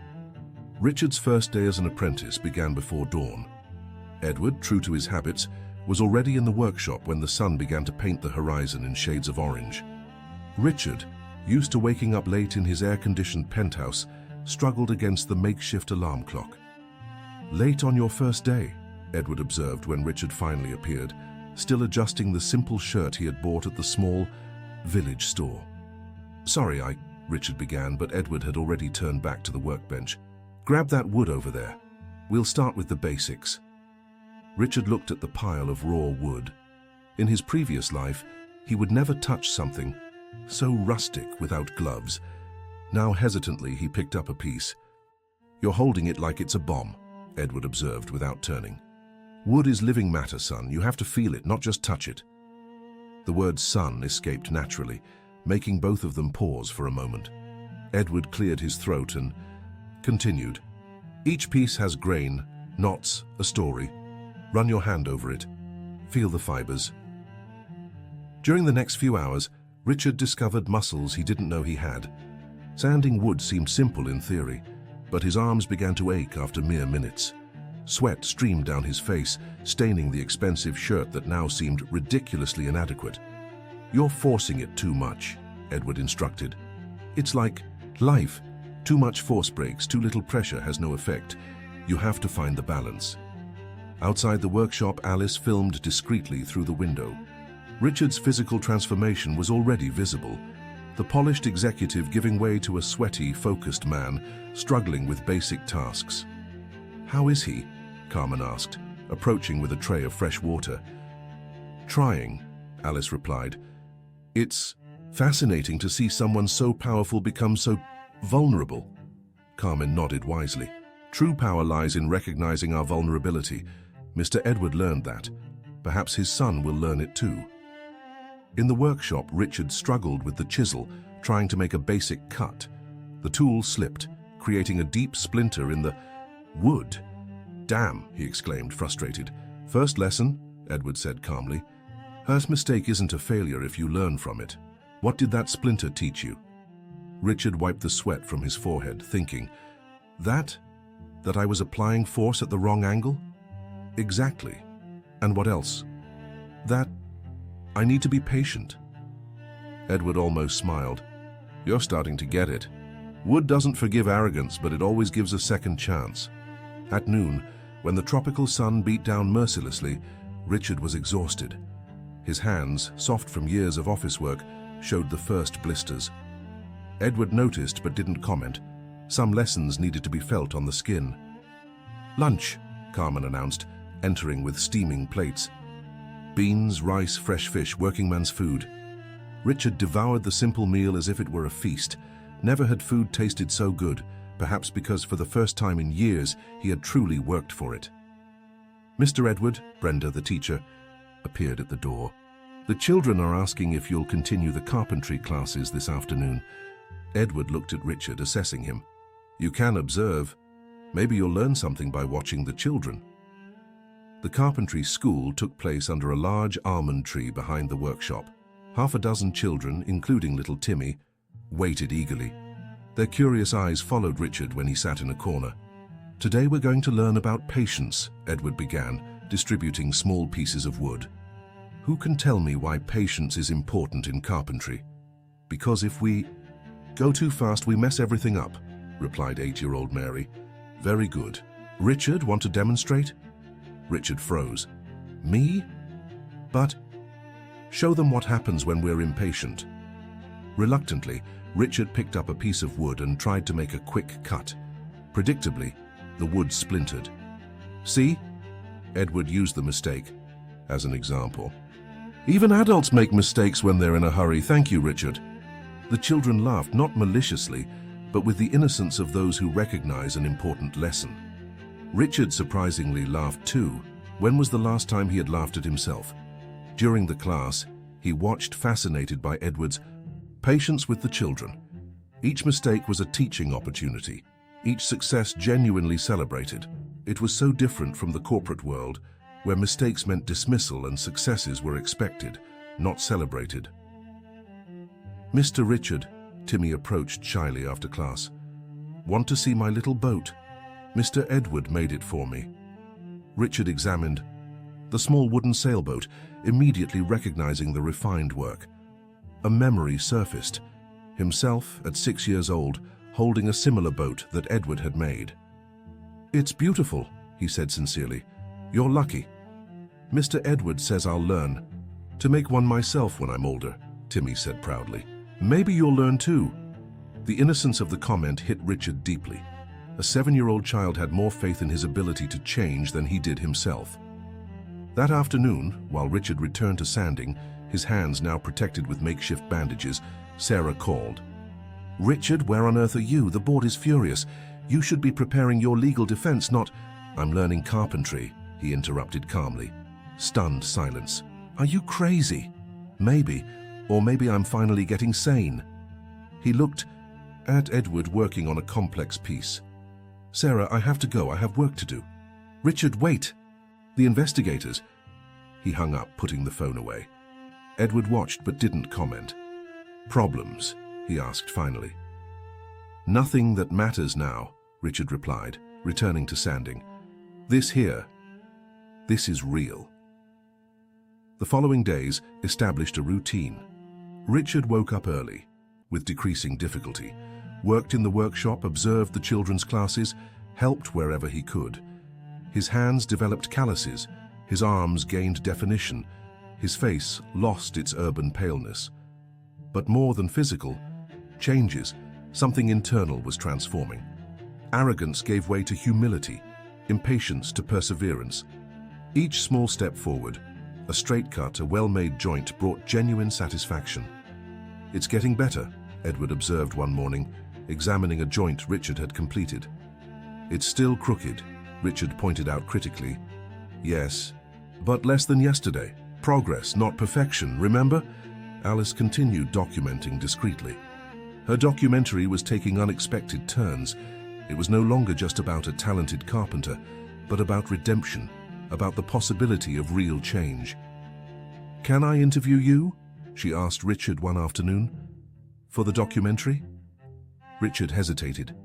Richard's first day as an apprentice began before dawn. Edward, true to his habits, was already in the workshop when the sun began to paint the horizon in shades of orange. Richard, used to waking up late in his air-conditioned penthouse, struggled against the makeshift alarm clock. "Late on your first day," Edward observed when Richard finally appeared, still adjusting the simple shirt he had bought at the small village store. "Sorry, Richard began, but Edward had already turned back to the workbench. "Grab that wood over there. We'll start with the basics." Richard looked at the pile of raw wood. In his previous life, he would never touch something so rustic without gloves. Now hesitantly, he picked up a piece. "You're holding it like it's a bomb," Edward observed without turning. "Wood is living matter, son. You have to feel it, not just touch it." The word son escaped naturally, making both of them pause for a moment. Edward cleared his throat and continued. "Each piece has grain, knots, a story. Run your hand over it. Feel the fibers." During the next few hours, Richard discovered muscles he didn't know he had. Sanding wood seemed simple in theory, but his arms began to ache after mere minutes. Sweat streamed down his face, staining the expensive shirt that now seemed ridiculously inadequate. "You're forcing it too much," Edward instructed. "It's like life. Too much force breaks, too little pressure has no effect. You have to find the balance." Outside the workshop, Alice filmed discreetly through the window. Richard's physical transformation was already visible, the polished executive giving way to a sweaty, focused man, struggling with basic tasks. "How is he?" Carmen asked, approaching with a tray of fresh water. "Trying," Alice replied. "It's fascinating to see someone so powerful become so vulnerable." Carmen nodded wisely. "True power lies in recognizing our vulnerability. Mr. Edward learned that. Perhaps his son will learn it too." In the workshop, Richard struggled with the chisel, trying to make a basic cut. The tool slipped, creating a deep splinter in the wood. "Damn," he exclaimed, frustrated. "First lesson," Edward said calmly. "First mistake isn't a failure if you learn from it. What did that splinter teach you?" Richard wiped the sweat from his forehead, thinking, That I was applying force at the wrong angle?" "Exactly. And what else?" "That I need to be patient." Edward almost smiled. "You're starting to get it. Wood doesn't forgive arrogance, but it always gives a second chance." At noon, when the tropical sun beat down mercilessly, Richard was exhausted. His hands, soft from years of office work, showed the first blisters. Edward noticed but didn't comment. Some lessons needed to be felt on the skin. "Lunch," Carmen announced, entering with steaming plates. Beans, rice, fresh fish, working man's food. Richard devoured the simple meal as if it were a feast. Never had food tasted so good, perhaps because for the first time in years he had truly worked for it. Mr. Edward, Brenda, the teacher, appeared at the door. "The children are asking if you'll continue the carpentry classes this afternoon." Edward looked at Richard, assessing him. "You can observe. Maybe you'll learn something by watching the children." The carpentry school took place under a large almond tree behind the workshop. Half a dozen children, including little Timmy, waited eagerly. Their curious eyes followed Richard when he sat in a corner. "Today we're going to learn about patience," Edward began, distributing small pieces of wood. "Who can tell me why patience is important in carpentry?" "Because if we go too fast, we mess everything up," replied 8-year-old Mary. "Very good. Richard, want to demonstrate?" Richard froze. "Me? But..." "Show them what happens when we're impatient." Reluctantly, Richard picked up a piece of wood and tried to make a quick cut. Predictably, the wood splintered. "See?" Edward used the mistake as an example. "Even adults make mistakes when they're in a hurry. Thank you, Richard." The children laughed, not maliciously, but with the innocence of those who recognize an important lesson. Richard surprisingly laughed too. When was the last time he had laughed at himself? During the class, he watched, fascinated by Edward's patience with the children. Each mistake was a teaching opportunity, each success genuinely celebrated. It was so different from the corporate world, where mistakes meant dismissal and successes were expected, not celebrated. "Mr. Richard," Timmy approached shyly after class. "Want to see my little boat? Mr. Edward made it for me." Richard examined the small wooden sailboat, immediately recognizing the refined work. A memory surfaced, himself at 6 years old, holding a similar boat that Edward had made. "It's beautiful," he said sincerely. "You're lucky. Mr. Edward says I'll learn to make one myself when I'm older," Timmy said proudly. "Maybe you'll learn too." The innocence of the comment hit Richard deeply. A 7-year-old child had more faith in his ability to change than he did himself. That afternoon, while Richard returned to sanding, his hands now protected with makeshift bandages, Sarah called. "Richard, where on earth are you? The board is furious. You should be preparing your legal defense, not..." "I'm learning carpentry," he interrupted calmly. Stunned silence. "Are you crazy?" "Maybe. Or maybe I'm finally getting sane." He looked at Edward working on a complex piece. "Sarah, I have to go. I have work to do." "Richard, wait." "The investigators..." He hung up, putting the phone away. Edward watched but didn't comment. "Problems?" he asked finally. "Nothing that matters now," Richard replied, returning to sanding. "This here, this is real." The following days established a routine. Richard woke up early, with decreasing difficulty, worked in the workshop, observed the children's classes, helped wherever he could. His hands developed calluses, his arms gained definition, his face lost its urban paleness. But more than physical changes, something internal was transforming. Arrogance gave way to humility, impatience to perseverance. Each small step forward, a straight cut, a well-made joint, brought genuine satisfaction. "It's getting better," Edward observed one morning, examining a joint Richard had completed. "It's still crooked," Richard pointed out critically. "Yes, but less than yesterday. Progress, not perfection, remember?" Alice continued documenting discreetly. Her documentary was taking unexpected turns. It was no longer just about a talented carpenter, but about redemption, about the possibility of real change. "Can I interview you?" she asked Richard one afternoon. "For the documentary?" Richard hesitated.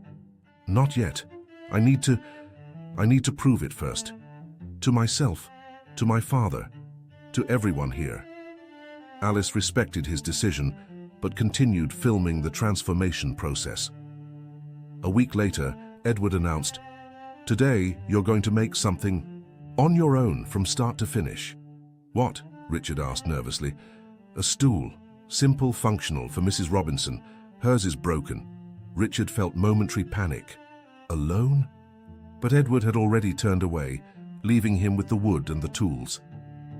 "Not yet. I need to prove it first. To myself, to my father, to everyone here." Alice respected his decision, but continued filming the transformation process. A week later, Edward announced, "Today, you're going to make something on your own from start to finish." "What?" Richard asked nervously. A stool, simple, functional, for Mrs. Robinson. Hers is broken. Richard felt momentary panic. Alone? But Edward had already turned away, leaving him with the wood and the tools.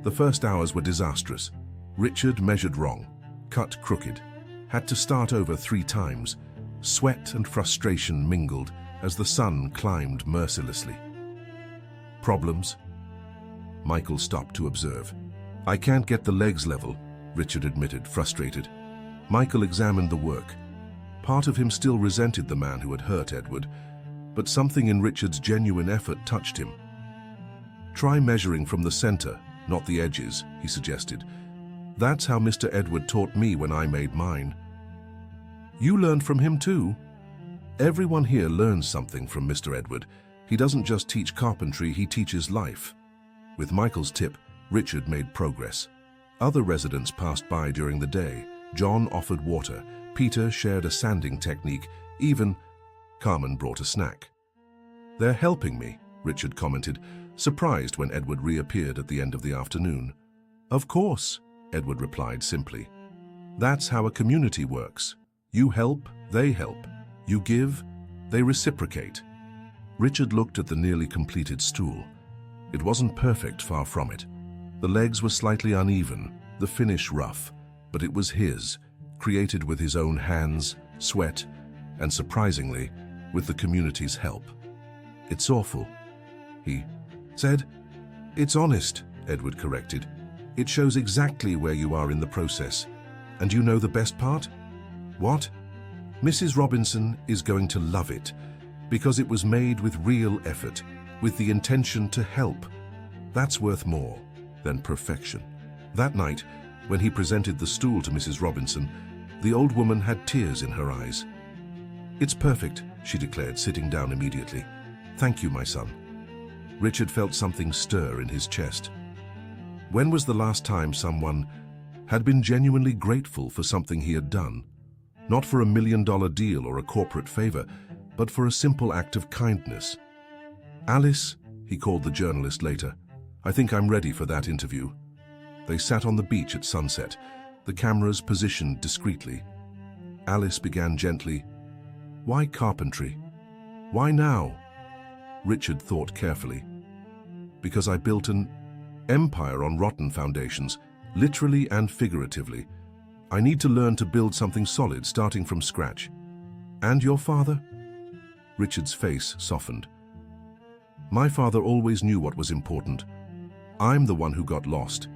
The first hours were disastrous. Richard measured wrong, cut crooked, had to start over 3 times. Sweat and frustration mingled as the sun climbed mercilessly. Problems? Michael stopped to observe. I can't get the legs level, Richard admitted, frustrated. Michael examined the work. Part of him still resented the man who had hurt Edward, but something in Richard's genuine effort touched him. Try measuring from the center, not the edges, he suggested. That's how Mr. Edward taught me when I made mine. You learned from him too? Everyone here learns something from Mr. Edward. He doesn't just teach carpentry, he teaches life. With Michael's tip, Richard made progress. Other residents passed by during the day. John offered water. Peter shared a sanding technique. Even Carmen brought a snack. They're helping me, Richard commented, surprised when Edward reappeared at the end of the afternoon. Of course, Edward replied simply. That's how a community works. You help, they help. You give, they reciprocate. Richard looked at the nearly completed stool. It wasn't perfect, far from it. The legs were slightly uneven, the finish rough, but it was his, created with his own hands, sweat, and surprisingly, with the community's help. It's awful, he said. It's honest, Edward corrected. It shows exactly where you are in the process. And you know the best part? What? Mrs. Robinson is going to love it, because it was made with real effort, with the intention to help. That's worth more than perfection. That night, when he presented the stool to Mrs. Robinson, the old woman had tears in her eyes. It's perfect, she declared, sitting down immediately. Thank you, my son. Richard felt something stir in his chest. When was the last time someone had been genuinely grateful for something he had done? Not for $1 million deal or a corporate favor, but for a simple act of kindness. Alice, he called the journalist later, I think I'm ready for that interview. They sat on the beach at sunset, the cameras positioned discreetly. Alice began gently, Why carpentry? Why now? Richard thought carefully. Because I built an empire on rotten foundations, literally and figuratively. I need to learn to build something solid, starting from scratch. And your father? Richard's face softened. My father always knew what was important. I'm the one who got lost.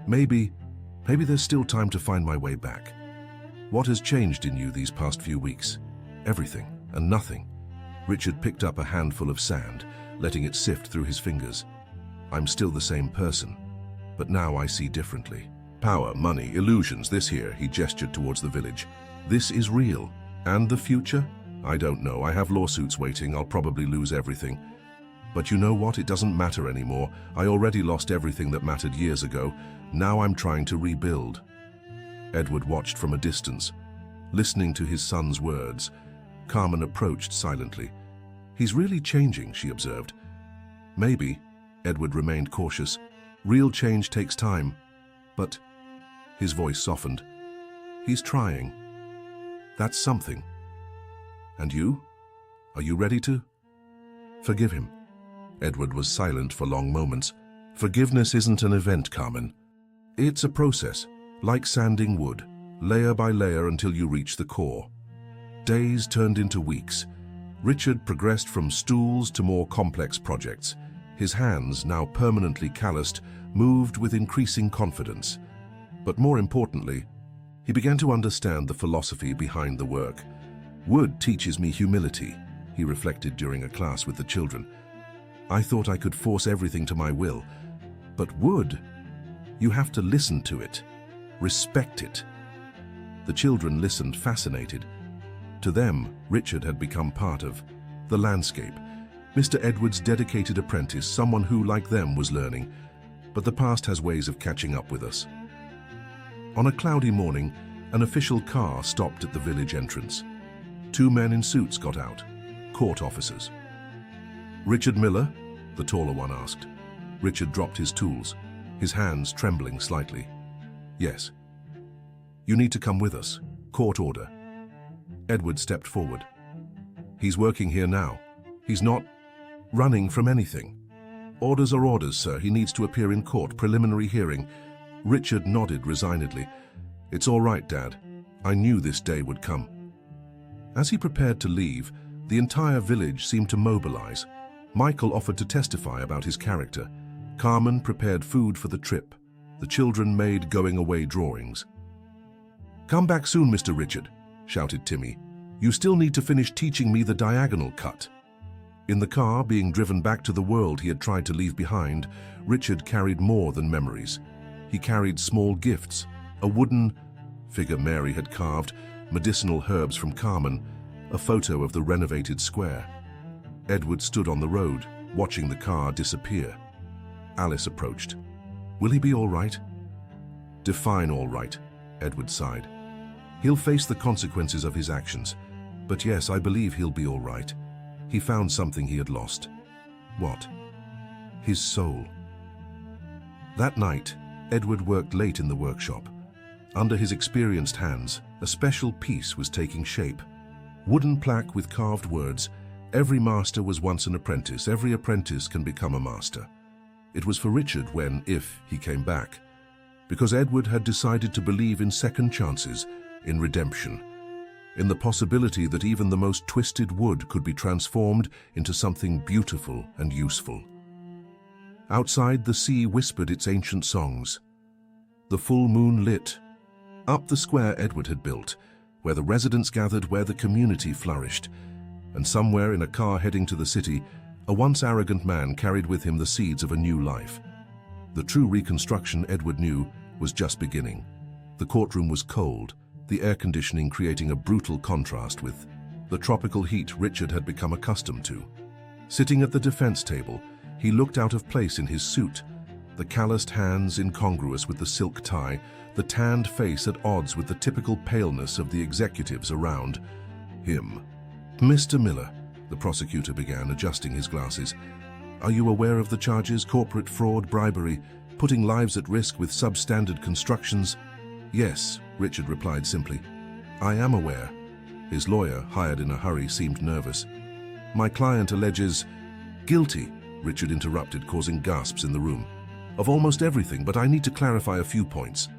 Maybe there's still time to find my way back. What has changed in you these past few weeks? Everything and nothing. Richard picked up a handful of sand, letting it sift through his fingers. I'm still the same person, but now I see differently. Power, money, illusions, this here, he gestured towards the village. This is real. And the future? I don't know. I have lawsuits waiting. I'll probably lose everything. But you know what? It doesn't matter anymore. I already lost everything that mattered years ago. Now I'm trying to rebuild. Edward watched from a distance, listening to his son's words. Carmen approached silently. He's really changing, she observed. Maybe, Edward remained cautious. Real change takes time. But, his voice softened. He's trying. That's something. And you? Are you ready to? Forgive him. Edward was silent for long moments. Forgiveness isn't an event, Carmen. It's a process, like sanding wood, layer by layer until you reach the core. Days turned into weeks. Richard progressed from stools to more complex projects. His hands, now permanently calloused, moved with increasing confidence. But more importantly, he began to understand the philosophy behind the work. Wood teaches me humility, he reflected during a class with the children. I thought I could force everything to my will. But wood, you have to listen to it, respect it. The children listened, fascinated. To them, Richard had become part of the landscape. Mr. Edward's dedicated apprentice, someone who, like them, was learning. But the past has ways of catching up with us. On a cloudy morning, an official car stopped at the village entrance. 2 men in suits got out, court officers. Richard Miller? The taller one asked. Richard dropped his tools. his hands trembling slightly. Yes. You need to come with us. Court order. Edward stepped forward. He's working here now. He's not running from anything. Orders are orders, sir. He needs to appear in court. Preliminary hearing. Richard nodded resignedly. It's all right, Dad. I knew this day would come. As he prepared to leave, the entire village seemed to mobilize. Michael offered to testify about his character. Carmen prepared food for the trip. The children made going-away drawings. Come back soon, Mr. Richard, shouted Timmy. You still need to finish teaching me the diagonal cut. In the car, being driven back to the world he had tried to leave behind, Richard carried more than memories. He carried small gifts, a wooden figure Mary had carved, medicinal herbs from Carmen, a photo of the renovated square. Edward stood on the road, watching the car disappear. Alice approached. Will he be all right? Define all right, Edward sighed. He'll face the consequences of his actions. But yes, I believe he'll be all right. He found something he had lost. What? His soul. That night, Edward worked late in the workshop. Under his experienced hands, a special piece was taking shape. Wooden plaque with carved words, every master was once an apprentice, every apprentice can become a master. It was for Richard when, if he came back, because Edward had decided to believe in second chances, in redemption, in the possibility that even the most twisted wood could be transformed into something beautiful and useful. Outside, the sea whispered its ancient songs. The full moon lit. Up the square Edward had built, where the residents gathered, where the community flourished, and somewhere in a car heading to the city, a once arrogant man carried with him the seeds of a new life. The true reconstruction, Edward knew, was just beginning. The courtroom was cold, the air conditioning creating a brutal contrast with the tropical heat Richard had become accustomed to. Sitting at the defense table, he looked out of place in his suit, the calloused hands incongruous with the silk tie, the tanned face at odds with the typical paleness of the executives around him. Mr. Miller, the prosecutor began, adjusting his glasses. Are you aware of the charges? Corporate fraud, bribery, putting lives at risk with substandard constructions? Yes, Richard replied simply. I am aware. His lawyer, hired in a hurry, seemed nervous. My client alleges... Guilty, Richard interrupted, causing gasps in the room. Of almost everything, but I need to clarify a few points.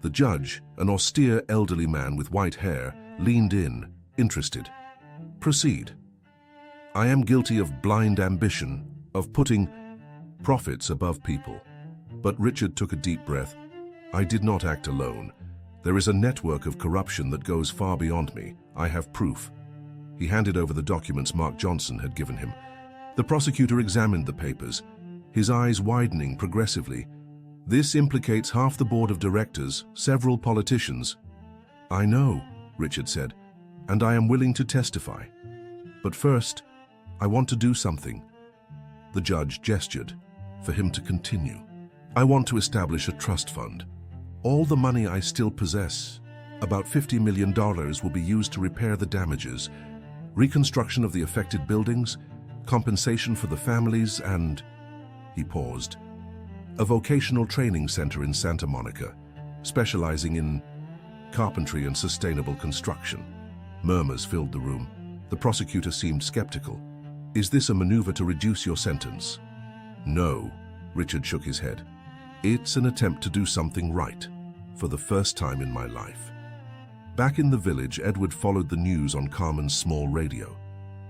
The judge, an austere elderly man with white hair, leaned in, interested. Proceed. I am guilty of blind ambition, of putting profits above people. But Richard took a deep breath. I did not act alone. There is a network of corruption that goes far beyond me. I have proof. He handed over the documents Mark Johnson had given him. The prosecutor examined the papers, his eyes widening progressively. This implicates half the board of directors, several politicians. I know, Richard said, and I am willing to testify. But first, I want to do something. The judge gestured for him to continue. I want to establish a trust fund. All the money I still possess, about $50 million, will be used to repair the damages, reconstruction of the affected buildings, compensation for the families, and, he paused, a vocational training center in Santa Monica, specializing in carpentry and sustainable construction. Murmurs filled the room. The prosecutor seemed skeptical. Is this a maneuver to reduce your sentence? No, Richard shook his head. It's an attempt to do something right, for the first time in my life. Back in the village, Edward followed the news on Carmen's small radio.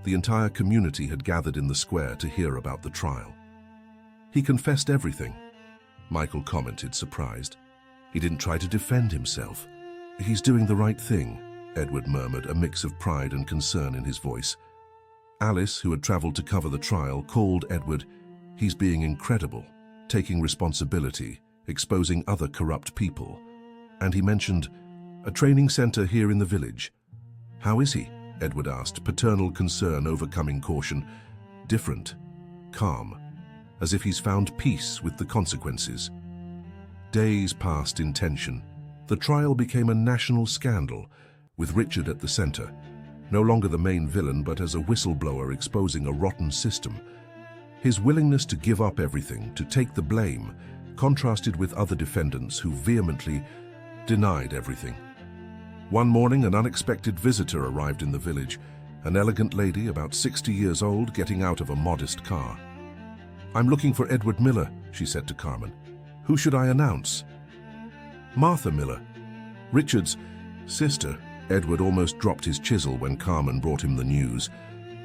The entire community had gathered in the square to hear about the trial. He confessed everything, Michael commented, surprised. He didn't try to defend himself. He's doing the right thing, Edward murmured, a mix of pride and concern in his voice. Alice, who had traveled to cover the trial, called Edward, he's being incredible, taking responsibility, exposing other corrupt people. And he mentioned a training center here in the village. How is he? Edward asked, paternal concern overcoming caution. Different, calm, as if he's found peace with the consequences. Days passed in tension. The trial became a national scandal, with Richard at the center, no longer the main villain but as a whistleblower exposing a rotten system. His willingness to give up everything, to take the blame, contrasted with other defendants who vehemently denied everything. One morning, an unexpected visitor arrived in the village, an elegant lady about 60 years old getting out of a modest car. "I'm looking for Edward Miller," she said to Carmen. "Who should I announce?" "Martha Miller, Richard's sister." Edward almost dropped his chisel when Carmen brought him the news.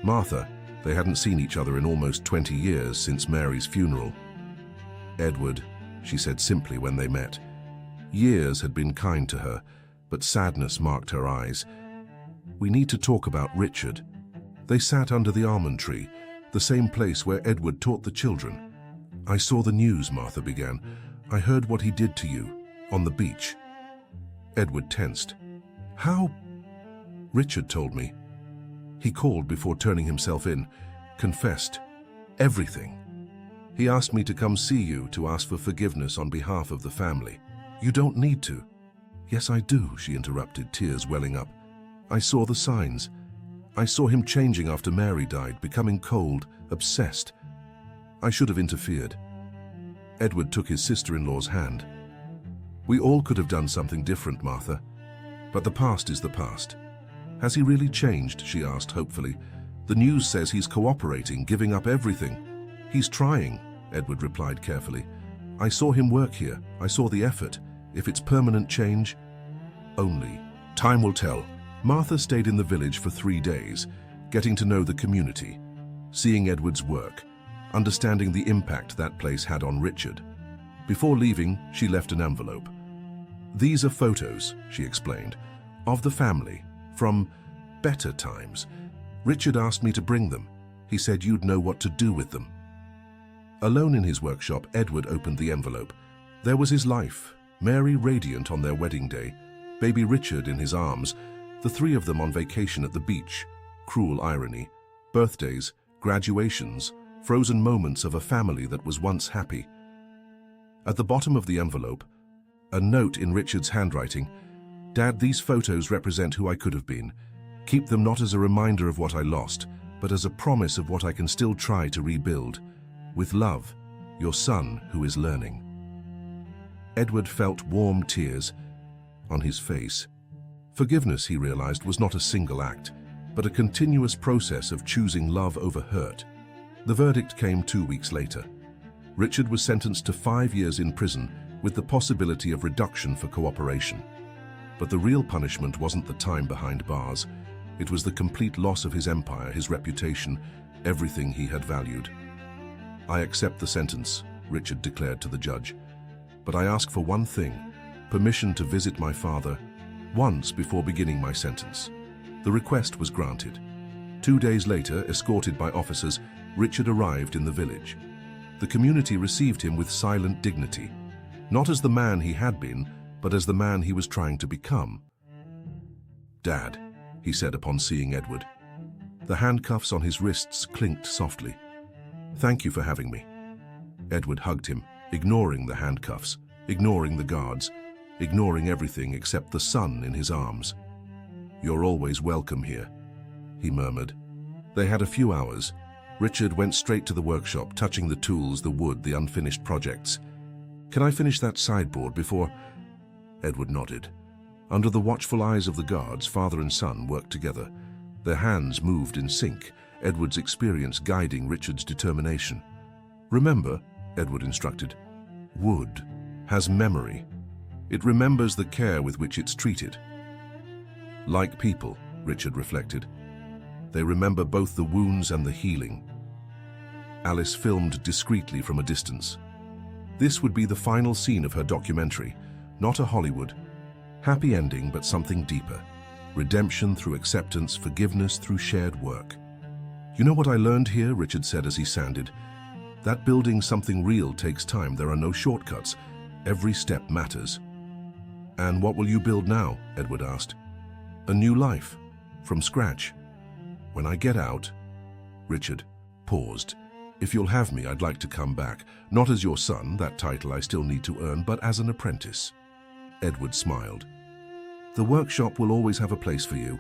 Martha, they hadn't seen each other in almost 20 years since Mary's funeral. "Edward," she said simply when they met. Years had been kind to her, but sadness marked her eyes. "We need to talk about Richard." They sat under the almond tree, the same place where Edward taught the children. "I saw the news," Martha began. "I heard what he did to you, on the beach." Edward tensed. "How?" "Richard told me. He called before turning himself in, confessed everything. He asked me to come see you to ask for forgiveness on behalf of the family." "You don't need to." "Yes, I do," she interrupted, tears welling up. "I saw the signs. I saw him changing after Mary died, becoming cold, obsessed. I should have interfered." Edward took his sister-in-law's hand. "We all could have done something different, Martha. But the past is the past." "Has he really changed?" she asked hopefully. "The news says he's cooperating, giving up everything." "He's trying," Edward replied carefully. "I saw him work here. I saw the effort. If it's permanent change, only time will tell." Martha stayed in the village for 3 days, getting to know the community, seeing Edward's work, understanding the impact that place had on Richard. Before leaving, she left an envelope. "These are photos," she explained, "of the family, from better times. Richard asked me to bring them. He said you'd know what to do with them." Alone in his workshop, Edward opened the envelope. There was his life, Mary radiant on their wedding day, baby Richard in his arms, the 3 of them on vacation at the beach. Cruel irony. Birthdays, graduations, frozen moments of a family that was once happy. At the bottom of the envelope, a note in Richard's handwriting. "Dad, these photos represent who I could have been. Keep them not as a reminder of what I lost, but as a promise of what I can still try to rebuild. With love, your son who is learning." Edward felt warm tears on his face. Forgiveness, he realized, was not a single act, but a continuous process of choosing love over hurt. The verdict came 2 weeks later. Richard was sentenced to 5 years in prison with the possibility of reduction for cooperation. But the real punishment wasn't the time behind bars. It was the complete loss of his empire, his reputation, everything he had valued. "I accept the sentence," Richard declared to the judge. "But I ask for one thing, permission to visit my father once before beginning my sentence." The request was granted. 2 days later, escorted by officers, Richard arrived in the village. The community received him with silent dignity, not as the man he had been, but as the man he was trying to become. "Dad," he said upon seeing Edward. The handcuffs on his wrists clinked softly. "Thank you for having me." Edward hugged him, ignoring the handcuffs, ignoring the guards, ignoring everything except the sun in his arms. "You're always welcome here," he murmured. They had a few hours. Richard went straight to the workshop, touching the tools, the wood, the unfinished projects. "Can I finish that sideboard before—" Edward nodded. Under the watchful eyes of the guards, father and son worked together. Their hands moved in sync, Edward's experience guiding Richard's determination. "Remember," Edward instructed, "wood has memory. It remembers the care with which it's treated." Like people, Richard reflected. They remember both the wounds and the healing. Alice filmed discreetly from a distance. This would be the final scene of her documentary, not a Hollywood. Happy ending, but something deeper. Redemption through acceptance, forgiveness through shared work. "You know what I learned here?" Richard said as he sanded. "That building something real takes time. There are no shortcuts. Every step matters." "And what will you build now?" Edward asked. "A new life, from scratch. When I get out—" Richard paused. "If you'll have me, I'd like to come back. Not as your son, that title I still need to earn, but as an apprentice." Edward smiled. "The workshop will always have a place for you."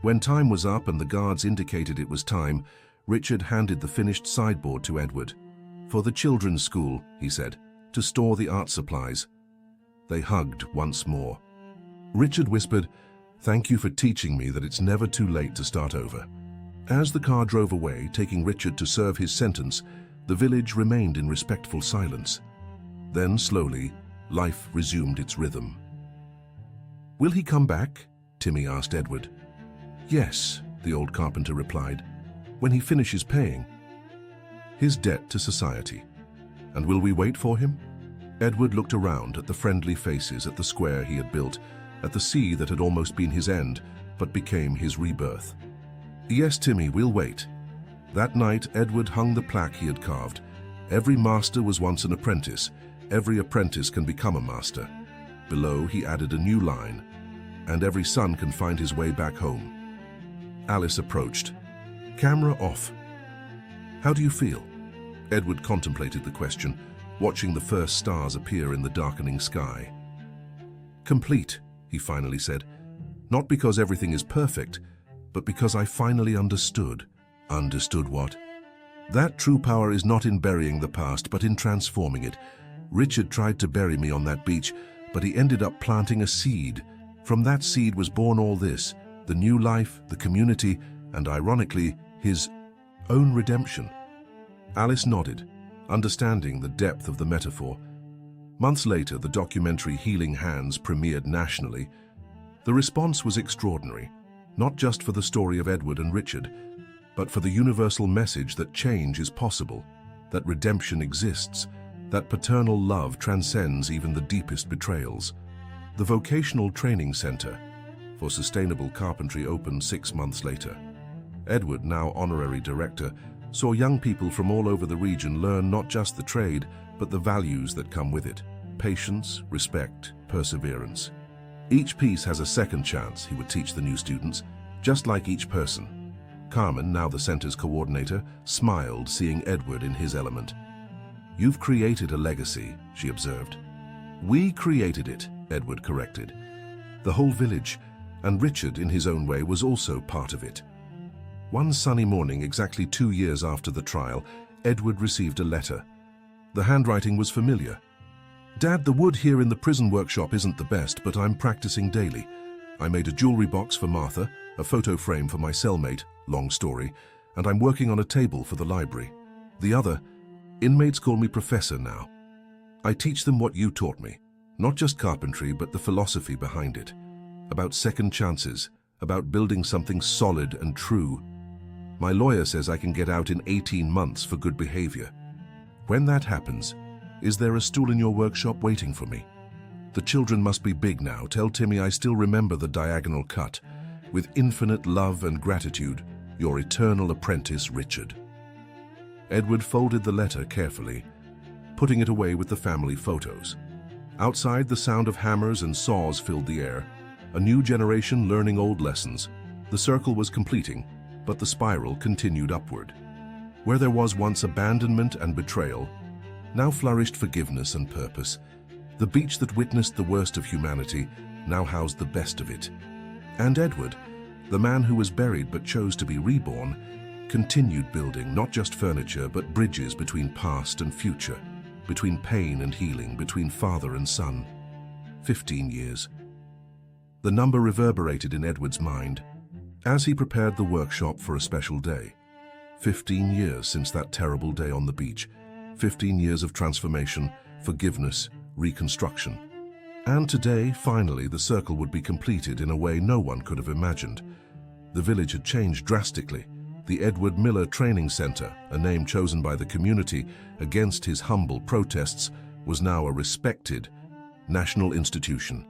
When time was up and the guards indicated it was time, Richard handed the finished sideboard to Edward. "For the children's school," he said. to store the art supplies. They hugged once more. Richard whispered, "Thank you for teaching me that it's never too late to start over." As the car drove away, taking Richard to serve his sentence, the village remained in respectful silence. Then, slowly, life resumed its rhythm. "Will he come back?" Timmy asked Edward. "Yes," the old carpenter replied, "when he finishes paying his debt to society." "And will we wait for him?" Edward looked around at the friendly faces, at the square he had built, at the sea that had almost been his end, but became his rebirth. "Yes, Timmy, we'll wait." That night, Edward hung the plaque he had carved. "Every master was once an apprentice. Every apprentice can become a master." Below, he added a new line, "And every son can find his way back home." Alice approached. "Camera off." "How do you feel?" Edward contemplated the question, watching the first stars appear in the darkening sky. "Complete," he finally said. "Not because everything is perfect, but because I finally understood." "Understood what?" "That true power is not in burying the past, but in transforming it. Richard tried to bury me on that beach, but he ended up planting a seed. From that seed was born all this, the new life, the community, and ironically, his own redemption." Alice nodded, understanding the depth of the metaphor. Months later, the documentary Healing Hands premiered nationally. The response was extraordinary, not just for the story of Edward and Richard, but for the universal message that change is possible, that redemption exists, that paternal love transcends even the deepest betrayals. The Vocational Training Center for Sustainable Carpentry opened 6 months later. Edward, now honorary director, saw young people from all over the region learn not just the trade, but the values that come with it: patience, respect, perseverance. Each piece has a second chance, he would teach the new students, just like each person. Carmen, now the center's coordinator, smiled, seeing Edward in his element. "You've created a legacy," she observed. "We created it," Edward corrected. "The whole village, and Richard, in his own way, was also part of it." One sunny morning, exactly 2 years after the trial, Edward received a letter. The handwriting was familiar. "Dad, the wood here in the prison workshop isn't the best, but I'm practicing daily. I made a jewelry box for Martha, a photo frame for my cellmate, long story, and I'm working on a table for the library. The other, inmates call me Professor now. I teach them what you taught me, not just carpentry, but the philosophy behind it, about second chances, about building something solid and true. My lawyer says I can get out in 18 months for good behavior. When that happens, is there a stool in your workshop waiting for me? The children must be big now. Tell Timmy I still remember the diagonal cut. With infinite love and gratitude, your eternal apprentice, Richard." Edward folded the letter carefully, putting it away with the family photos. Outside, the sound of hammers and saws filled the air, a new generation learning old lessons. The circle was completing, but the spiral continued upward. Where there was once abandonment and betrayal, now flourished forgiveness and purpose. The beach that witnessed the worst of humanity now housed the best of it. And Edward, the man who was buried but chose to be reborn, continued building not just furniture but bridges between past and future, between pain and healing, between father and son. 15 years. The number reverberated in Edward's mind as he prepared the workshop for a special day. 15 years since that terrible day on the beach. 15 years of transformation, forgiveness, reconstruction. And today, finally, the circle would be completed in a way no one could have imagined. The village had changed drastically. The Edward Miller Training Center, a name chosen by the community against his humble protests, was now a respected national institution.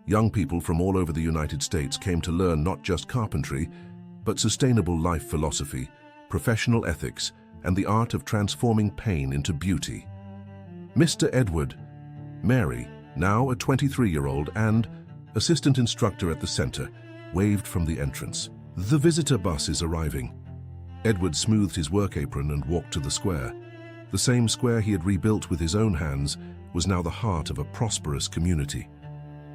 Young people from all over the United States came to learn not just carpentry, but sustainable life philosophy, professional ethics, and the art of transforming pain into beauty. Mr. Edward, Mary, now a 23-year-old and assistant instructor at the center, waved from the entrance. The visitor bus is arriving. Edward smoothed his work apron and walked to the square. The same square he had rebuilt with his own hands was now the heart of a prosperous community.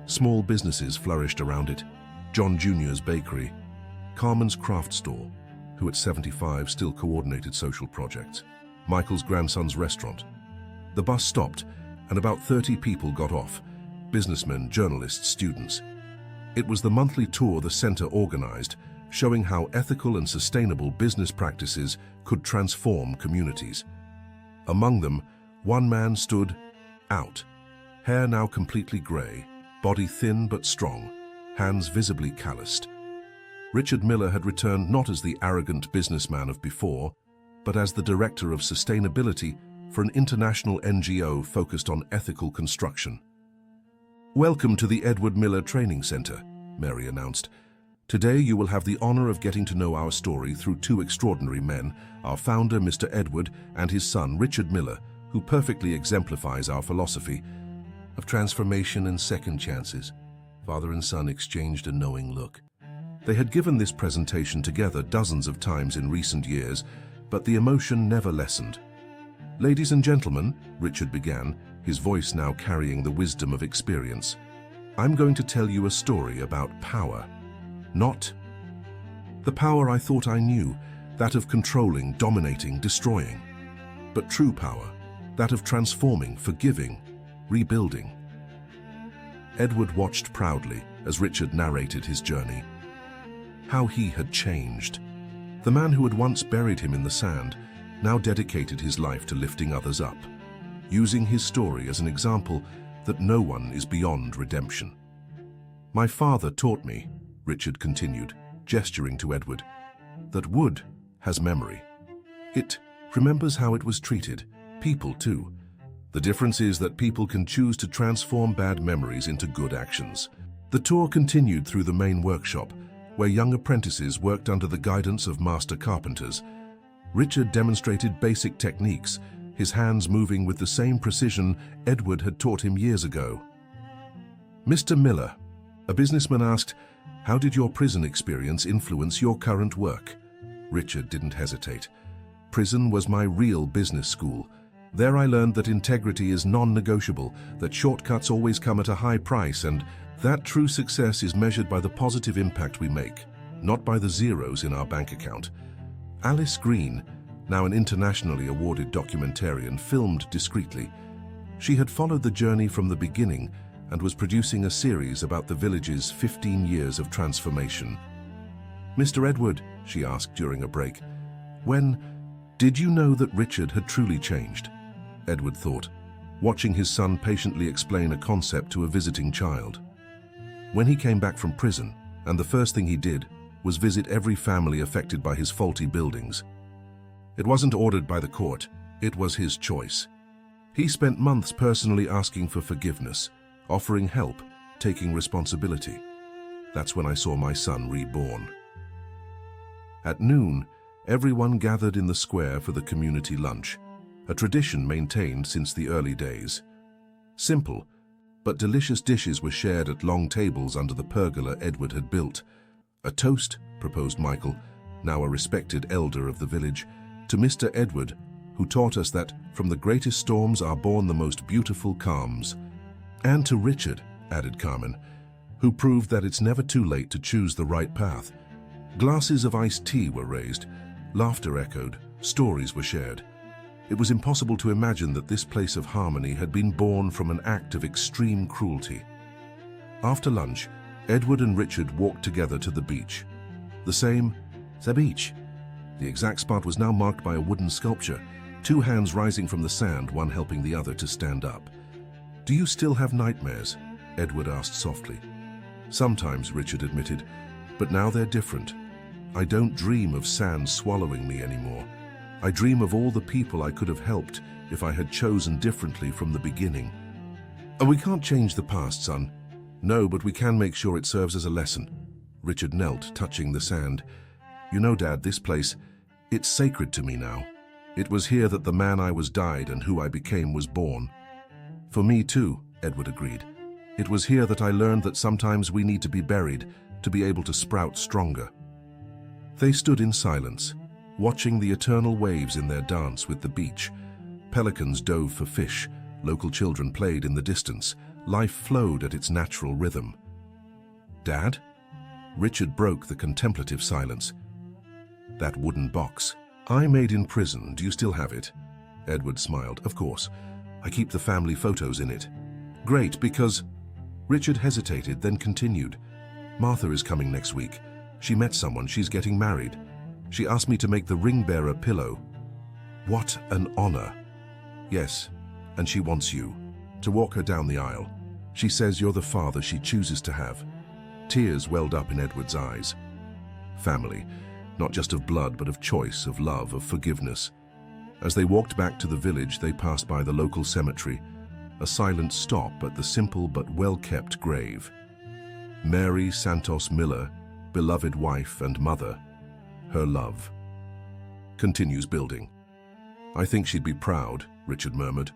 Small businesses flourished around it. John Jr.'s bakery, Carmen's craft store, who at 75 still coordinated social projects, Michael's grandson's restaurant. The bus stopped, and about 30 people got off, businessmen, journalists, students. It was the monthly tour the center organized, showing how ethical and sustainable business practices could transform communities. Among them, one man stood out, hair now completely gray, body thin but strong, hands visibly calloused. Richard Miller had returned not as the arrogant businessman of before, but as the director of sustainability for an international NGO focused on ethical construction. "Welcome to the Edward Miller Training Center," Mary announced. "Today you will have the honor of getting to know our story through two extraordinary men, our founder, Mr. Edward, and his son, Richard Miller, who perfectly exemplifies our philosophy of transformation and second chances." Father and son exchanged a knowing look. They had given this presentation together dozens of times in recent years, but the emotion never lessened. "Ladies and gentlemen," Richard began, his voice now carrying the wisdom of experience, "I'm going to tell you a story about power. Not the power I thought I knew, that of controlling, dominating, destroying, but true power, that of transforming, forgiving, rebuilding." Edward watched proudly as Richard narrated his journey. How he had changed. The man who had once buried him in the sand now dedicated his life to lifting others up, using his story as an example that no one is beyond redemption. "My father taught me," Richard continued, gesturing to Edward, "that wood has memory. It remembers how it was treated, people too. The difference is that people can choose to transform bad memories into good actions." The tour continued through the main workshop, where young apprentices worked under the guidance of master carpenters. Richard demonstrated basic techniques, his hands moving with the same precision Edward had taught him years ago. "Mr. Miller," a businessman asked, "how did your prison experience influence your current work?" Richard didn't hesitate. "Prison was my real business school. There I learned that integrity is non-negotiable, that shortcuts always come at a high price, and that true success is measured by the positive impact we make, not by the zeros in our bank account." Alice Green, now an internationally awarded documentarian, filmed discreetly. She had followed the journey from the beginning and was producing a series about the village's 15 years of transformation. "Mr. Edward," she asked during a break, "when did you know that Richard had truly changed?" Edward thought, watching his son patiently explain a concept to a visiting child. "When he came back from prison, and the first thing he did was visit every family affected by his faulty buildings. It wasn't ordered by the court, it was his choice. He spent months personally asking for forgiveness, offering help, taking responsibility. That's when I saw my son reborn." At noon, everyone gathered in the square for the community lunch, a tradition maintained since the early days. Simple, but delicious dishes were shared at long tables under the pergola Edward had built. "A toast," proposed Michael, now a respected elder of the village, "to Mr. Edward, who taught us that from the greatest storms are born the most beautiful calms." "And to Richard," added Carmen, "who proved that it's never too late to choose the right path." Glasses of iced tea were raised, laughter echoed, stories were shared. It was impossible to imagine that this place of harmony had been born from an act of extreme cruelty. After lunch, Edward and Richard walked together to the beach. The beach. The exact spot was now marked by a wooden sculpture, two hands rising from the sand, one helping the other to stand up. "Do you still have nightmares?" Edward asked softly. "Sometimes," Richard admitted, "but now they're different. I don't dream of sand swallowing me anymore. I dream of all the people I could have helped if I had chosen differently from the beginning." "Oh, we can't change the past, son." "No, but we can make sure it serves as a lesson." Richard knelt, touching the sand. "You know, Dad, this place, it's sacred to me now. It was here that the man I was died and who I became was born." "For me too," Edward agreed. "It was here that I learned that sometimes we need to be buried to be able to sprout stronger." They stood in silence, watching the eternal waves in their dance with the beach. Pelicans dove for fish, local children played in the distance, life flowed at its natural rhythm. "Dad?" Richard broke the contemplative silence. "That wooden box I made in prison, do you still have it?" Edward smiled. "Of course. I keep the family photos in it. Great, because... Richard hesitated, then continued. Martha is coming next week. She met someone, she's getting married. She asked me to make the ring bearer pillow. What an honor. Yes, and she wants you, to walk her down the aisle. She says you're the father she chooses to have. Tears welled up in Edward's eyes. Family, not just of blood, but of choice, of love, of forgiveness. As they walked back to the village, they passed by the local cemetery, a silent stop at the simple but well-kept grave. Mary Santos Miller, beloved wife and mother, her love. Continues building. I think she'd be proud, Richard murmured.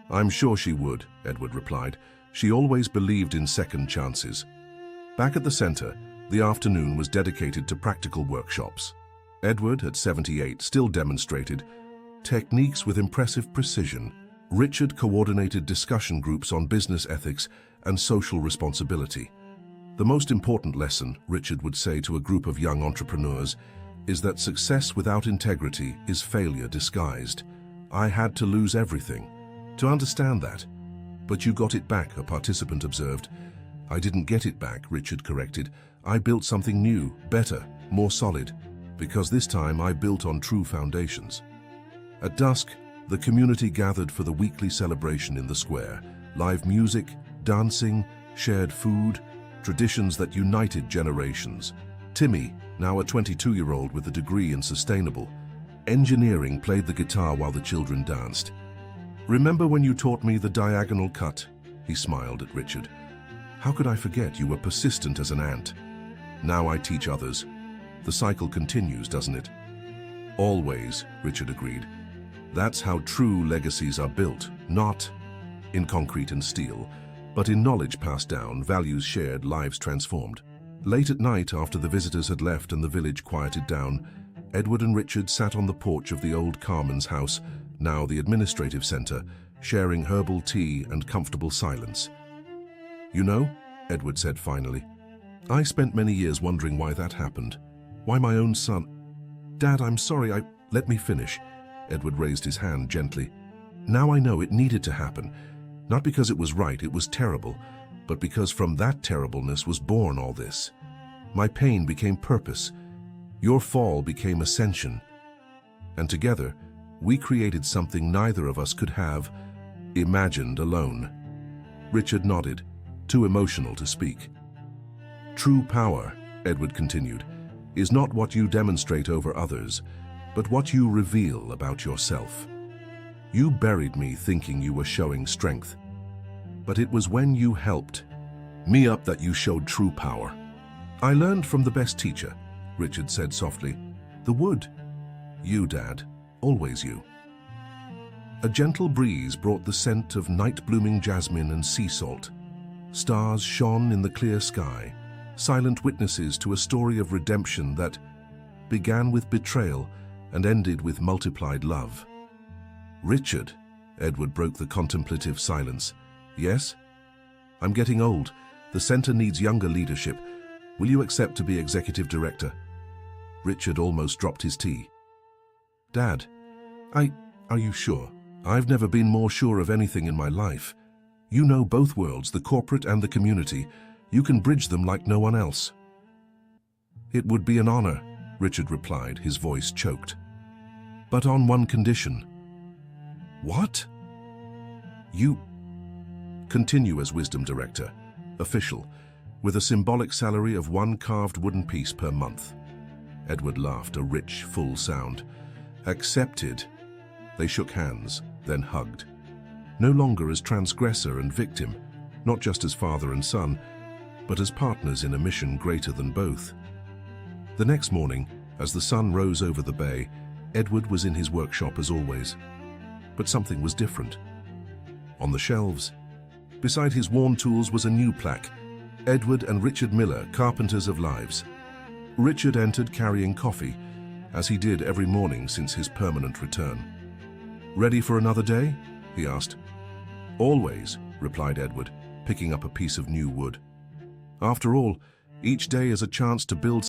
I'm sure she would, Edward replied. She always believed in second chances. Back at the center, the afternoon was dedicated to practical workshops. Edward, at 78, still demonstrated techniques with impressive precision. Richard coordinated discussion groups on business ethics and social responsibility. The most important lesson, Richard would say to a group of young entrepreneurs, is that success without integrity is failure disguised. I had to lose everything to understand that. But you got it back, a participant observed. I didn't get it back, Richard corrected. I built something new, better, more solid, because this time I built on true foundations. At dusk, the community gathered for the weekly celebration in the square. Live music, dancing, shared food, traditions that united generations. Timmy, now a 22-year-old with a degree in sustainable engineering, played the guitar while the children danced. Remember when you taught me the diagonal cut? He smiled at Richard. How could I forget? You were persistent as an ant. Now I teach others. The cycle continues, doesn't it? Always, Richard agreed. That's how true legacies are built, not in concrete and steel, but in knowledge passed down, values shared, lives transformed. Late at night, after the visitors had left and the village quieted down, Edward and Richard sat on the porch of the old Carmen's house, now the administrative center, sharing herbal tea and comfortable silence. You know, Edward said finally, I spent many years wondering why that happened. Why my own son... Dad, I'm sorry, let me finish. Edward raised his hand gently. Now I know it needed to happen. Not because it was right, it was terrible, but because from that terribleness was born all this. My pain became purpose. Your fall became ascension. And together, we created something neither of us could have imagined alone. Richard nodded, too emotional to speak. True power, Edward continued, is not what you demonstrate over others, but what you reveal about yourself. You buried me thinking you were showing strength, but it was when you helped me up that you showed true power. I learned from the best teacher, Richard said softly. The wood. You, Dad. Always you. A gentle breeze brought the scent of night-blooming jasmine and sea salt. Stars shone in the clear sky, silent witnesses to a story of redemption that began with betrayal and ended with multiplied love. Richard, Edward broke the contemplative silence. Yes? I'm getting old. The center needs younger leadership. Will you accept to be executive director? Richard almost dropped his tea. Dad, are you sure? I've never been more sure of anything in my life. You know both worlds, the corporate and the community. You can bridge them like no one else. It would be an honor, Richard replied, his voice choked. But on one condition. What? You continue as Wisdom Director, official, with a symbolic salary of 1 carved wooden piece per month. Edward laughed, a rich, full sound. Accepted. They shook hands, then hugged. No longer as transgressor and victim, not just as father and son, but as partners in a mission greater than both. The next morning, as the sun rose over the bay, Edward was in his workshop as always. But something was different. On the shelves, beside his worn tools, was a new plaque. Edward and Richard Miller, Carpenters of Lives. Richard entered carrying coffee, as he did every morning since his permanent return. Ready for another day? He asked. Always, replied Edward, picking up a piece of new wood. After all, each day is a chance to build